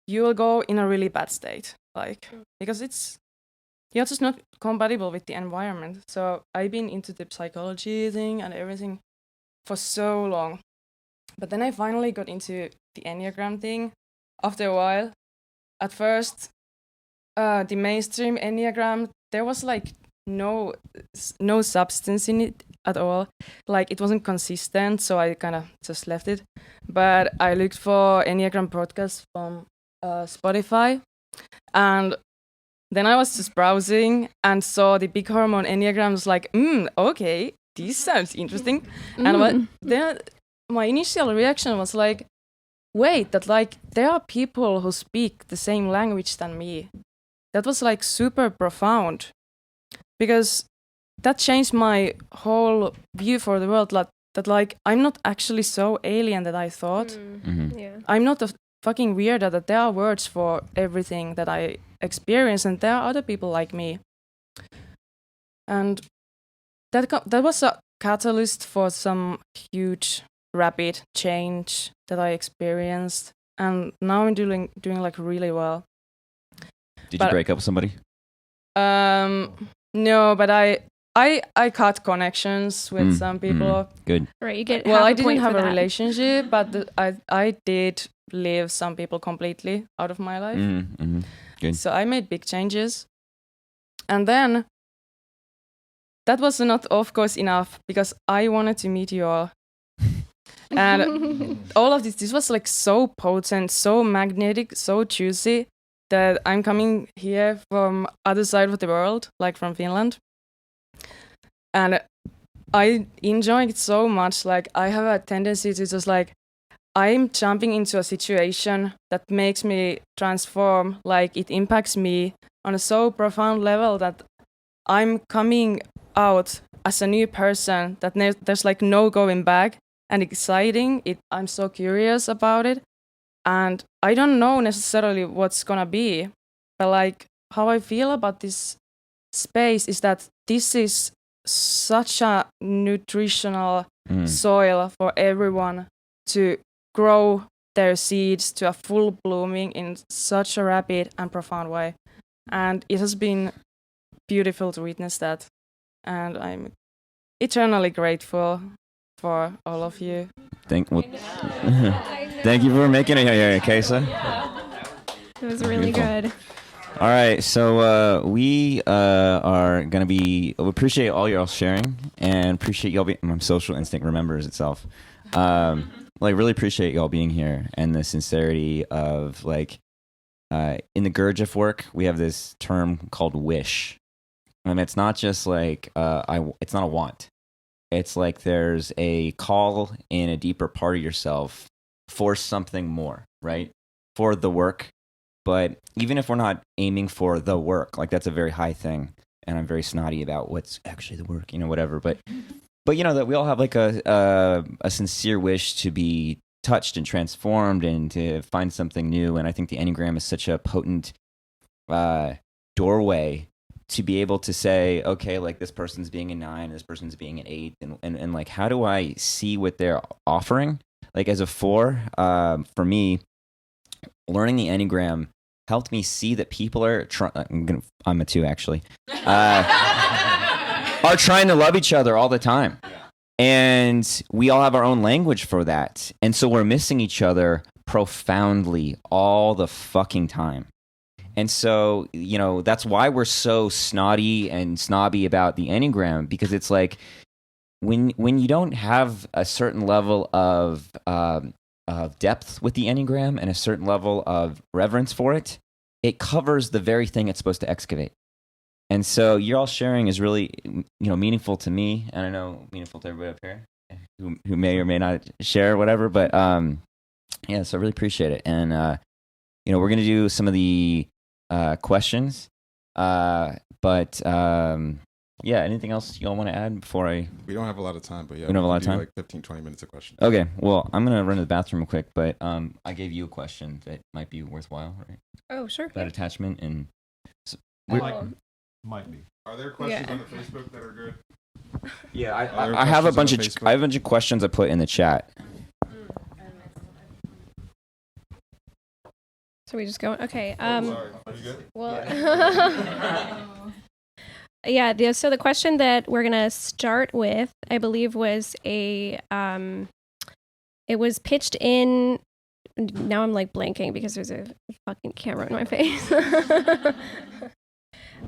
you will go in a really bad state. Like, because you're just not compatible with the environment. So I've been into the psychology thing and everything for so long. But then I finally got into the Enneagram thing after a while. At first, the mainstream Enneagram, there was like no substance in it at all. Like it wasn't consistent, so I kind of just left it. But I looked for Enneagram podcasts from Spotify, and then I was just browsing and saw the big hormone Enneagrams. Like, okay, this sounds interesting. And then my initial reaction was like, wait, that like there are people who speak the same language than me. That was like super profound, because that changed my whole view for the world. That like I'm not actually so alien that I thought. Yeah. I'm not a fucking weirdo. That there are words for everything that I experience, and there are other people like me. And that was a catalyst for some huge rapid change that I experienced, and now I'm doing like really well. Did you break up with somebody? No, but I cut connections with some people. Good. Right, you get. Well, half I a didn't point have for a that. relationship, but I did leave some people completely out of my life. Good. So I made big changes, and then that was not, of course, enough, because I wanted to meet you all. And all of this was like so potent, so magnetic, so juicy, that I'm coming here from other side of the world, like from Finland. And I enjoy it so much. Like I have a tendency to just like, I'm jumping into a situation that makes me transform, like it impacts me on a so profound level that I'm coming out as a new person, that there's like no going back. And exciting. I'm so curious about it. And I don't know necessarily what's gonna be, but like how I feel about this space is that this is such a nutritional soil for everyone to grow their seeds to a full blooming in such a rapid and profound way. And it has been beautiful to witness that. And I'm eternally grateful for all of you. Thank you for making it here, Kaisa. It was really good. All right, so we are gonna we appreciate all y'all sharing and appreciate y'all being. My social instinct remembers itself. Really appreciate y'all being here and the sincerity of in the Gurdjieff work we have this term called wish, and it's not just it's not a want. It's like there's a call in a deeper part of yourself for something more, right? For the work. But even if we're not aiming for the work, that's a very high thing, and I'm very snotty about what's actually the work, whatever. But that we all have a sincere wish to be touched and transformed and to find something new. And I think the Enneagram is such a potent doorway to be able to say, okay, this person's being a 9, this person's being an 8, and how do I see what they're offering? As a 4, for me, learning the Enneagram helped me see that people are I'm a 2 actually, are trying to love each other all the time. And we all have our own language for that. And so we're missing each other profoundly all the fucking time. And so, that's why we're so snotty and snobby about the Enneagram, because it's when you don't have a certain level of depth with the Enneagram and a certain level of reverence for it, it covers the very thing it's supposed to excavate. And so your all sharing is really, meaningful to me, and I know meaningful to everybody up here who may or may not share or whatever. But so I really appreciate it. And we're gonna do some of the questions. Anything else y'all want to add before We don't have a lot of time, but we don't have a lot of time. 15, 20 minutes of questions. Okay, well, I'm gonna run to the bathroom real quick, but I gave you a question that might be worthwhile, right? Oh, sure. That attachment and. Might be. Are there questions on the Facebook that are good? Yeah, I have a bunch of questions I put in the chat. So we just go. Okay. Sorry. Are you good? Well. So the question that we're gonna start with, I believe, was it was pitched in. Now I'm blanking because there's a fucking camera in my face.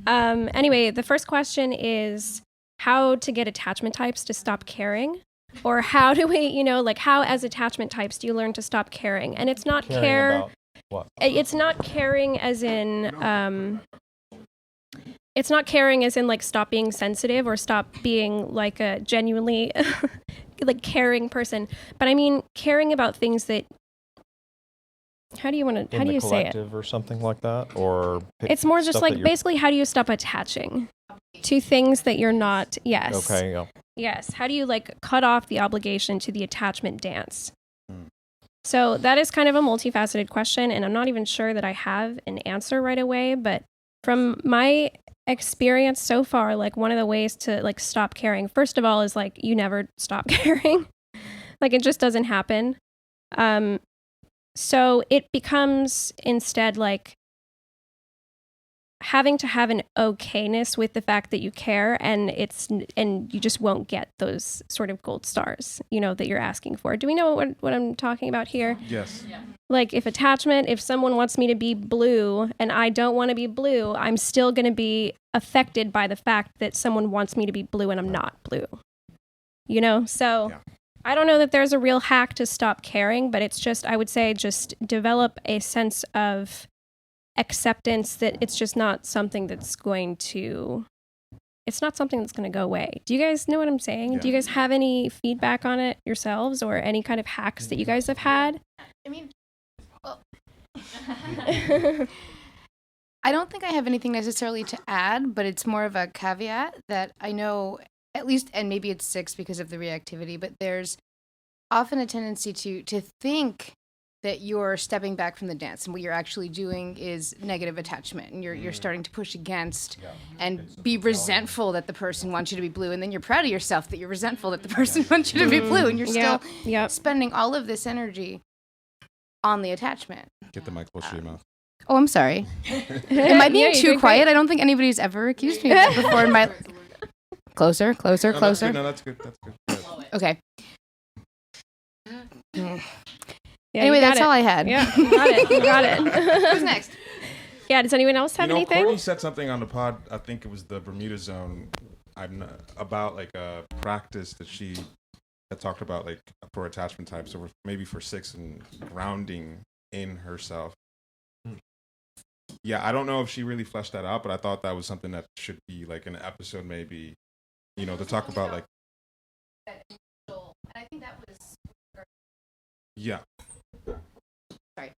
Anyway, the first question is how to get attachment types to stop caring, or how do we, how as attachment types do you learn to stop caring? And it's not care. What? It's not caring as in. It's not caring as in stop being sensitive or stop being a genuinely caring person, but I mean caring about things that. How do you say it? Or something like that, or it's more just basically how do you stop attaching to things that you're not? Yes. Okay. Yeah. Yes. How do you cut off the obligation to the attachment dance? So that is kind of a multifaceted question, and I'm not even sure that I have an answer right away. But from my experience so far, one of the ways to stop caring, first of all, is you never stop caring. It just doesn't happen. So it becomes instead having to have an okayness with the fact that you care, and you just won't get those sort of gold stars, that you're asking for. Do we know what I'm talking about here? Yes. Yeah. If someone wants me to be blue and I don't want to be blue, I'm still going to be affected by the fact that someone wants me to be blue and I'm not blue. So. Yeah. I don't know that there's a real hack to stop caring, but it's just, I would say, just develop a sense of acceptance that it's just not something that's going to go away. Do you guys know what I'm saying? Yeah. Do you guys have any feedback on it yourselves, or any kind of hacks that you guys have had? I mean, I don't think I have anything necessarily to add, but it's more of a caveat that I know, at least, and maybe it's 6 because of the reactivity, but there's often a tendency to think that you're stepping back from the dance, and what you're actually doing is negative attachment, and you're starting to push against and be resentful that the person wants you to be blue, and then you're proud of yourself that you're resentful that the person wants you to be blue, and you're still spending all of this energy on the attachment. Get the mic close to your mouth. Oh, I'm sorry. Am I being too quiet? I don't think anybody's ever accused me of that before in my... Closer. No, that's good. No, that's good. Okay. Yeah, Anyway, you got that's it. all I had. Yeah, you got it. You got it. Who's next? Yeah, does anyone else have anything? Courtney said something on the pod. I think it was the Bermuda zone. About like a practice that she had talked about, like for attachment types, or maybe for 6 and grounding in herself. Yeah, I don't know if she really fleshed that out, but I thought that was something that should be like an episode, maybe, to talk about like. I think that was. Yeah. Sorry.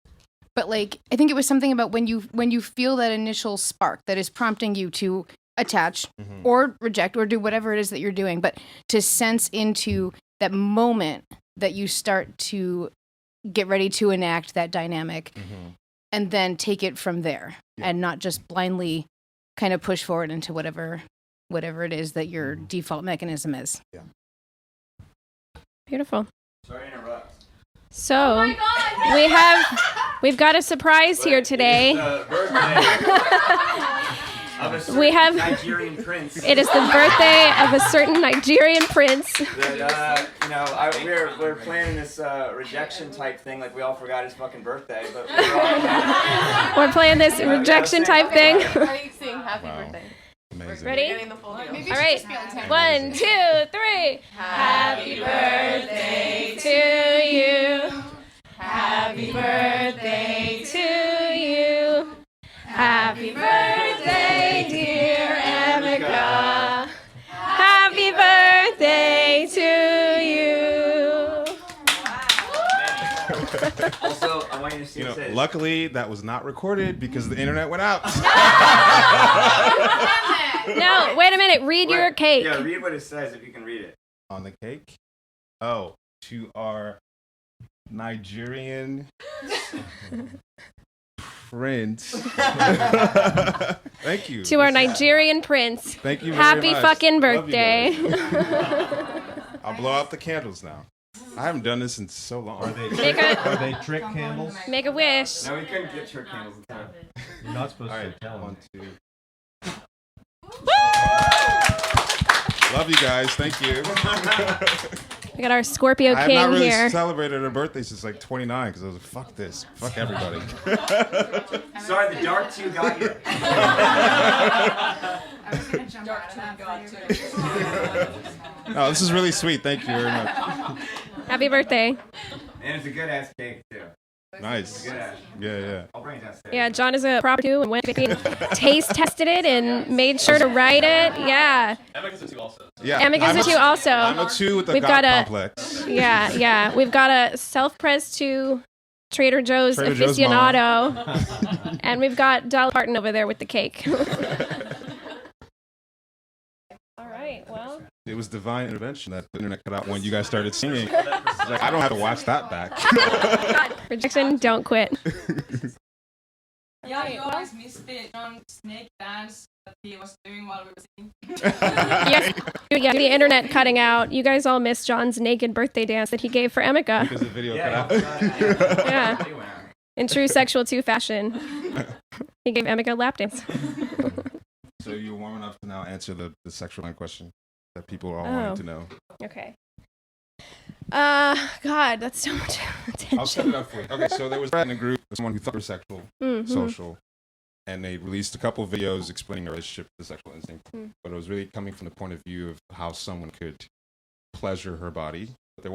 But like, I think it was something about when you feel that initial spark that is prompting you to attach or reject or do whatever it is that you're doing, but to sense into that moment that you start to get ready to enact that dynamic and then take it from there and not just blindly kind of push forward into whatever it is that your default mechanism is. Yeah. Beautiful. Sorry to interrupt. So we've got a surprise here today. We have Nigerian prince. It is the birthday of a certain Nigerian prince. That we're planning this rejection type thing, like we all forgot his fucking birthday, but We're playing this rejection type thing. Sing happy birthday. Amazing. Ready? All right. 1, 2, 3. Happy birthday to you. Happy birthday to you. Happy birthday, dear Emeka. Happy birthday to you. Also, I want you to see what it says. Luckily, that was not recorded because the internet went out. No, wait a minute. Read your cake. Yeah, read what it says if you can read it. On the cake? Oh, to our Nigerian prince. Thank you. To our Nigerian prince. Thank you very Happy much. fucking Love you birthday. I'll blow out the candles now. I haven't done this in so long. Are they trick candles? Make a wish. No, we couldn't get trick candles in time. You're not supposed All to right, tell them. 1, 2. Love you guys. Thank you. We got our Scorpio I have King not really here. celebrated a birthday since like 29 because I was like, fuck this. Fuck everybody. Sorry, the dark 2 got you. No, this is really sweet. Thank you very much. Happy birthday. And it's a good ass cake too. Nice. Yeah. I'll bring it downstairs. Yeah, John is a proper too and went and taste tested it and made sure to write it. Yeah. Emeka's a 2 also. Emeka's a 2 also. I'm a 2 with a We've God got complex. Yeah. We've got a self-press 2 Trader Joe's aficionado. And we've got Dolly Parton over there with the cake. All right, well. It was divine intervention that the internet cut out when you guys started singing. It's like, I don't have to watch that back. Rejection, don't quit. Yeah, you always missed the John snake dance that he was doing while we were singing. Yes, yeah, the internet cutting out. You guys all missed John's naked birthday dance that he gave for Emeka. Because the video cut out. Yeah. In true sexual 2 fashion. He gave Emeka a lap dance. So you're warm enough to now answer the sexual line question that people are all wanting to know. Okay. God, that's so much attention. I'll set it up for you. Okay, so there was in a group of someone who thought was sexual, social, and they released a couple of videos explaining their relationship with the sexual instinct. But it was really coming from the point of view of how someone could pleasure her body. But there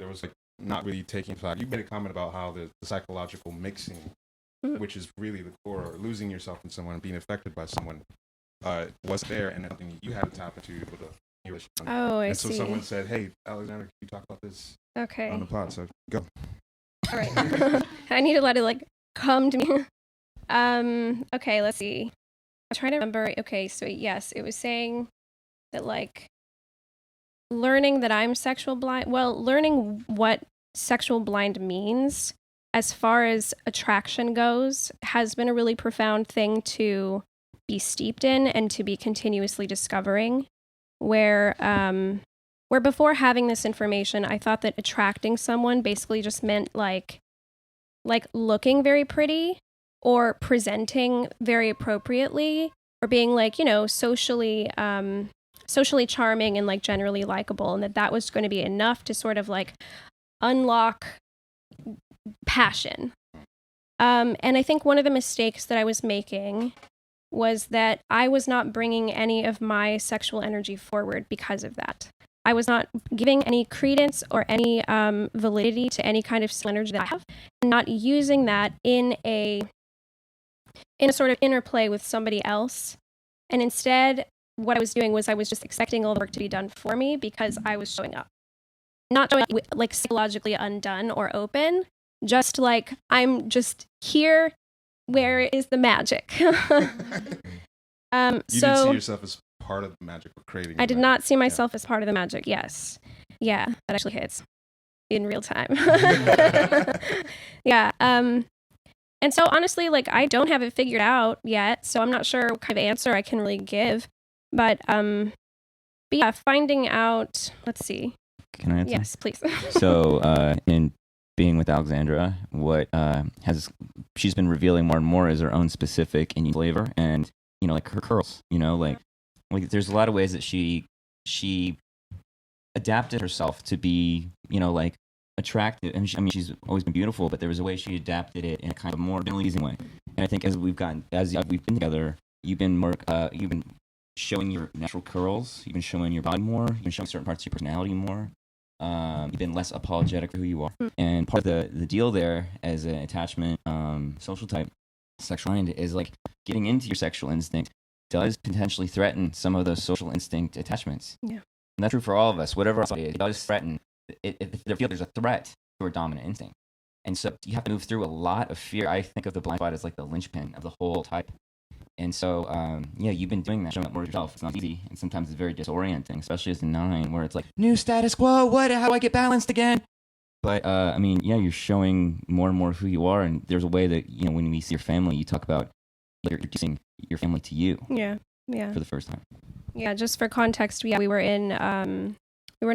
was like not really taking thought. You made a comment about how the psychological mixing, which is really the core, or losing yourself in someone, being affected by someone, was there, and something you had to tap into with a relationship. Oh, I see. And so see. someone said, "Hey, Alexandra, can you talk about this on the pod?" So go. All right. I need to let it come to me. Okay, let's see. I'm trying to remember. Okay, so yes, it was saying that learning that I'm sexual blind. Well, learning what sexual blind means as far as attraction goes has been a really profound thing to be steeped in and to be continuously discovering. Where before having this information, I thought that attracting someone basically just meant like looking very pretty or presenting very appropriately or being socially socially charming and like generally likable, and that was going to be enough to sort of like unlock passion. And I think one of the mistakes that I was making was that I was not bringing any of my sexual energy forward because of that. I was not giving any credence or any validity to any kind of sexual energy that I have, and not using that in a sort of interplay with somebody else. And instead, what I was doing was I was just expecting all the work to be done for me because I was showing up. Not showing up like psychologically undone or open, just like I'm just here. Where is the magic? You didn't see yourself as part of the magic of creating. I did not see myself as part of the magic. Yes. Yeah, that actually hits in real time. Yeah. And so honestly, like I don't have it figured out yet, so I'm not sure what kind of answer I can really give. But yeah, finding out. Let's see. Can I answer? Yes, please. So in being with Alexandra, what she's been revealing more and more is her own specific and unique flavor, and like her curls. Like there's a lot of ways that she adapted herself to be like attractive. And she's always been beautiful, but there was a way she adapted it in a kind of more pleasing way. And I think as we've been together, you've been showing your natural curls, you've been showing your body more, you've been showing certain parts of your personality more. You've been less apologetic for who you are. And part of the deal there as an attachment social type sexual mind is like getting into your sexual instinct does potentially threaten some of those social instinct attachments. Yeah. And that's true for all of us. Whatever else it is, it does threaten. If there's a threat to our dominant instinct. And so you have to move through a lot of fear. I think of the blind spot as like the linchpin of the whole type. And so, yeah, you've been doing that, showing up more yourself. It's not easy, and sometimes it's very disorienting, especially as a 9, where it's like, new status quo, how do I get balanced again? But, I mean, yeah, you're showing more and more who you are, and there's a way that, when we see your family, you talk about you're introducing your family to you. Yeah. For the first time. Yeah, just for context, we were in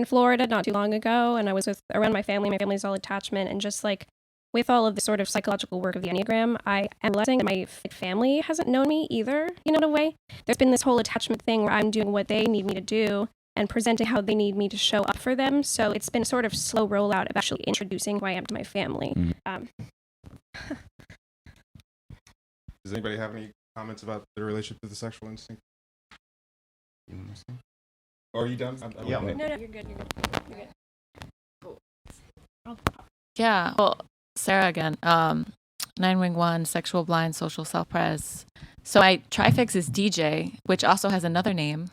Florida not too long ago, and I was around my family. My family's all attachment, and just like with all of the sort of psychological work of the Enneagram, I am realizing that my family hasn't known me either, in a way. There's been this whole attachment thing where I'm doing what they need me to do and presenting how they need me to show up for them. So it's been sort of slow rollout of actually introducing who I am to my family. Does anybody have any comments about their relationship to the sexual instinct? Or are you done? Yeah. No, you're good. You're good. Cool. Yeah. Well, Sarah again. 9-wing 1, sexual blind, social self-pres. So my trifix is DJ, which also has another name,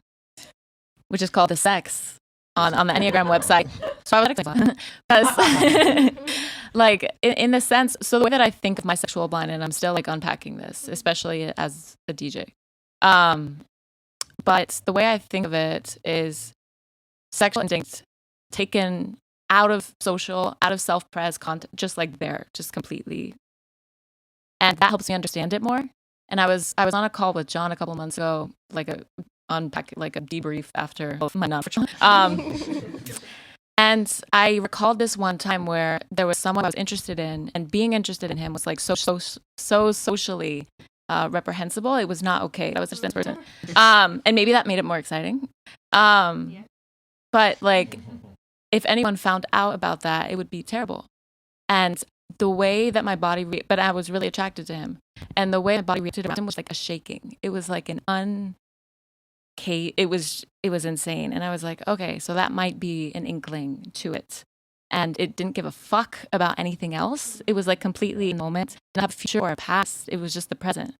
which is called the sex on the Enneagram website. So I was because like in the sense, so the way that I think of my sexual blind, and I'm still like unpacking this, especially as a DJ. But the way I think of it is sexual instinct taken out of social, out of self-pres content, just like there, just completely. And that helps me understand it more. And I was on a call with John a couple months ago, like a debrief after both my non-virtual. And I recalled this one time where there was someone I was interested in, and being interested in him was like so socially reprehensible. It was not okay. That was just this person. And maybe that made it more exciting. But like, if anyone found out about that, it would be terrible. And the way that my body, but I was really attracted to him. And the way my body reacted around him was like a shaking. It was like it was insane. And I was like, okay, so that might be an inkling to it. And it didn't give a fuck about anything else. It was like completely in the moment. It didn't have a future or a past. It was just the present.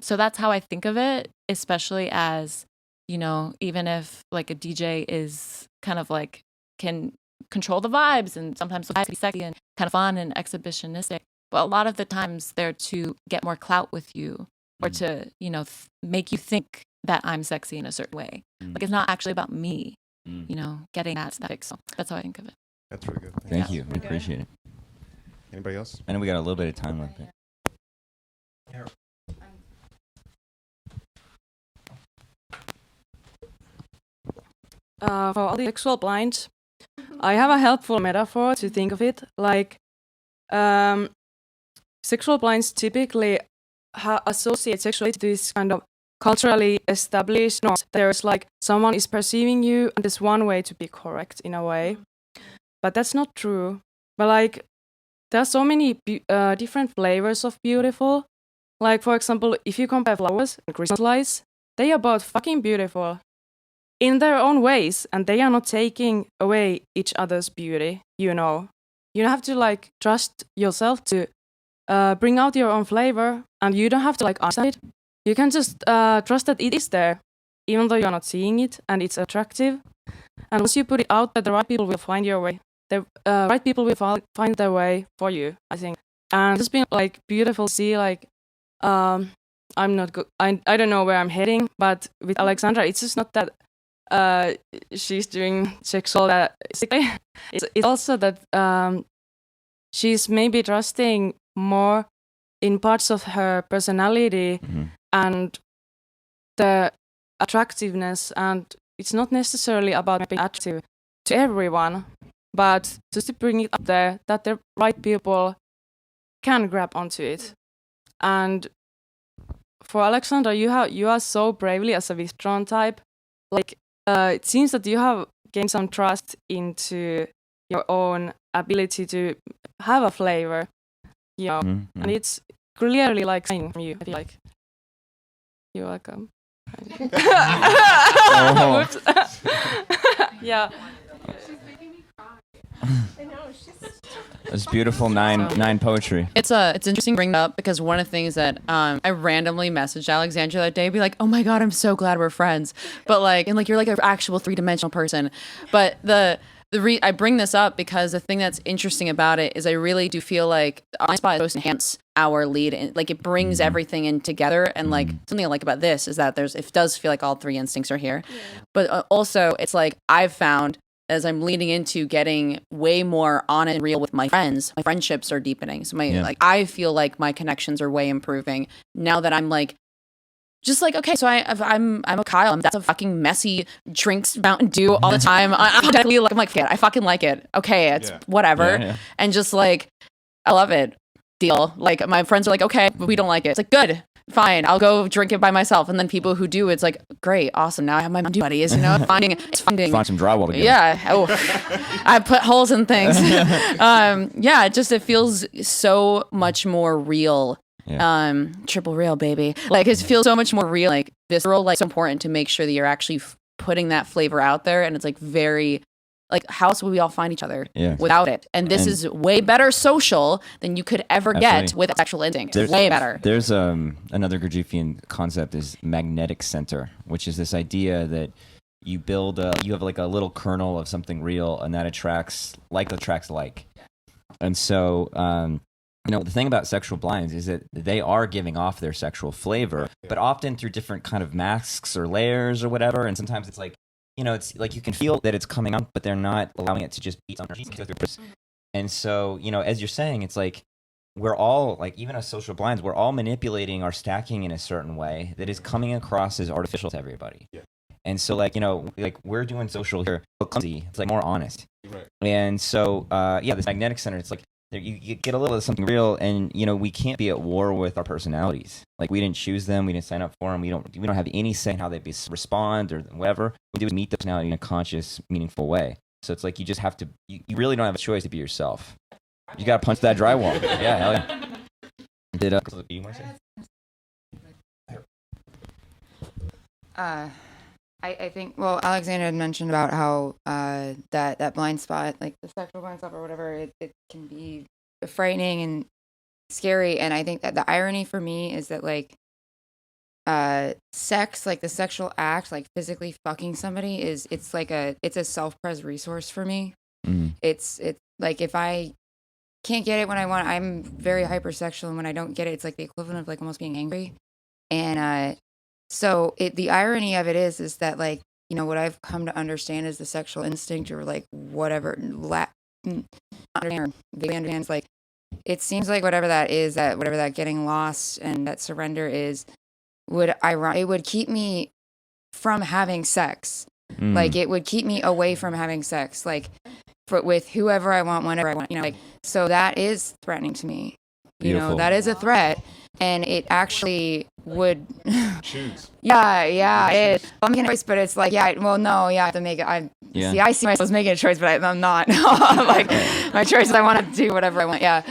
So that's how I think of it, especially as, even if like a DJ is kind of like, can control the vibes and sometimes the vibes be sexy and kind of fun and exhibitionistic. But a lot of the times they're to get more clout with you or to, make you think that I'm sexy in a certain way. Like it's not actually about me, getting that aesthetic. So that's how I think of it. That's really good. Thank you. We appreciate it. Anybody else? I know we got a little bit of time left. For all the sexual blind, I have a helpful metaphor to think of it. Like, sexual blinds typically associate sexuality to this kind of culturally established norms. There's like someone is perceiving you, and there's one way to be correct in a way, but that's not true. But like, there are so many different flavors of beautiful. Like, for example, if you compare flowers and Christmas lights, they are both fucking beautiful in their own ways, and they are not taking away each other's beauty, you know. You have to, like, trust yourself to bring out your own flavor, and you don't have to, like, understand it. You can just trust that it is there, even though you're not seeing it, and it's attractive. And once you put it out there, the right people will find your way. The right people will find their way for you, I think. And it's been, like, beautiful to see, like, I'm not good. I don't know where I'm heading, but with Alexandra, it's just not that she's doing sexual. It's also that she's maybe trusting more in parts of her personality and the attractiveness, and it's not necessarily about being attractive to everyone, but just to bring it up there that the right people can grab onto it. And for Alexandra, you are so bravely as a withdrawn type. Like, it seems that you have gained some trust into your own ability to have a flavor, you know, and it's clearly like saying from you. I feel like you're welcome. Yeah. It's beautiful nine poetry. It's interesting to bring that up because one of the things that I randomly messaged Alexandra that day, be like, oh my god, I'm so glad we're friends, but like, and like you're like an actual 3-dimensional person. But I bring this up because the thing that's interesting about it is I really do feel like online spot is supposed to enhance our lead, and like it brings everything in together. And like something I like about this is that it does feel like all 3 instincts are here, but also it's like I've found, as I'm leading into getting way more honest and real with my friends, my friendships are deepening. So like I feel like my connections are way improving now that I'm like, just like, okay, so I'm a Kyle. That's a fucking messy, drinks Mountain Dew all the time. I'm like, I fucking like it. Okay, it's whatever. Yeah. And just like, I love it. Deal. Like my friends are like, okay, but we don't like it. It's like, good. Fine, I'll go drink it by myself. And then people who do, it's like, great, awesome. Now I have my Mountain Dew buddies, you know, finding find some drywall together. Yeah. Oh, I put holes in things. It feels so much more real. Yeah. Triple real, baby. Like it feels so much more real, like visceral. Like it's important to make sure that you're actually putting that flavor out there, and it's like very. Like, how else would we all find each other without it? And this is way better social than you could ever get with a sexual instinct. Way better. There's another Gurdjieffian concept is magnetic center, which is this idea that you build you have like a little kernel of something real, and that attracts like. And so, the thing about sexual blinds is that they are giving off their sexual flavor, but often through different kind of masks or layers or whatever. And sometimes it's like, it's like you can feel that it's coming out, but they're not allowing it to just beat on. And so, as you're saying, it's like we're all, like, even as social blinds, we're all manipulating our stacking in a certain way that is coming across as artificial to everybody. Yeah. And so, like, like we're doing social here, but clumsy. It's like more honest. Right. And so, this magnetic center, it's like you get a little of something real, and we can't be at war with our personalities. Like, we didn't choose them, we didn't sign up for them, we don't have any say in how they respond or whatever. We do is meet the personality in a conscious, meaningful way. So it's like you just have to. You really don't have a choice to be yourself. You got to punch that drywall. Yeah, hell yeah. You want to say? I think, Alexandra had mentioned about how that blind spot, like the sexual blind spot or whatever, it can be frightening and scary. And I think that the irony for me is that, like, sex, like the sexual act, like physically fucking somebody it's a self-pres resource for me. It's like, if I can't get it when I want, I'm very hypersexual, and when I don't get it, it's like the equivalent of like almost being angry. And so the irony of it is that, like, what I've come to understand is the sexual instinct, or like whatever, understands, like, it seems like whatever that getting lost and that surrender is, it would keep me from having sex. Like, it would keep me away from having sex, like, with whoever I want, whenever I want, like, so that is threatening to me. Beautiful. That is a threat. and it actually would choose. Yeah, it is. I'm making a choice, but it's like, I have to make it. I see myself as making a choice, but I'm not. Like, my choice is I want to do whatever I want. Yeah.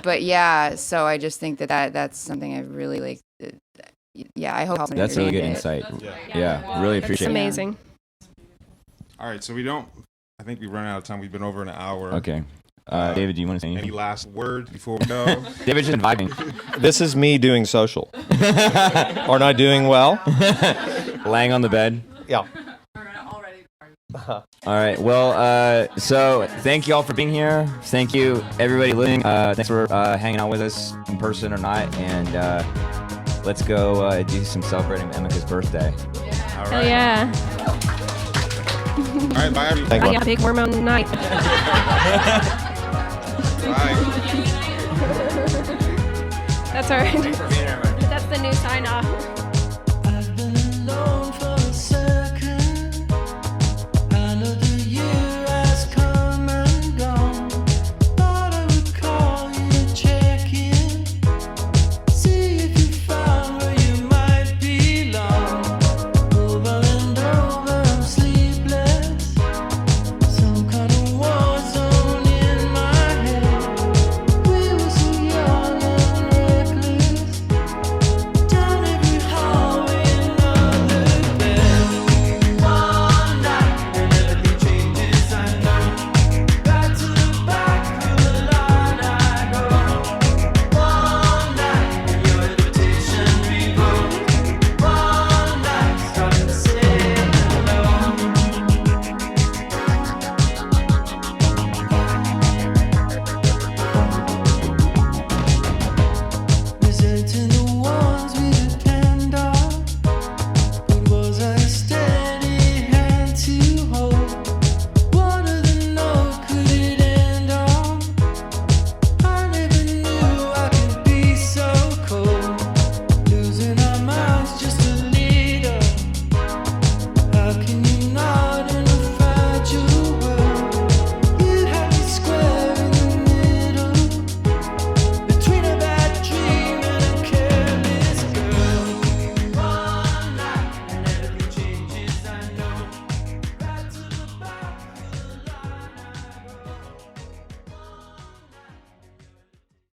But yeah, so I just think that's something I really like. I hope that's really good insight. Yeah, really appreciate it. It's amazing. All right, so I think we run out of time. We've been over an hour. Okay. David, do you want to say anything? Any last words before we go? David's just vibing. This is me doing social. Aren't I doing well? Laying on the bed. Yeah. All right. Well, so thank you all for being here. Thank you, everybody listening. Thanks for hanging out with us in person or not. And let's go do some celebrating Emeka's birthday. All right. Hell yeah. All right, bye, everybody. Bye, big hormone night. Bye. That's the new sign off.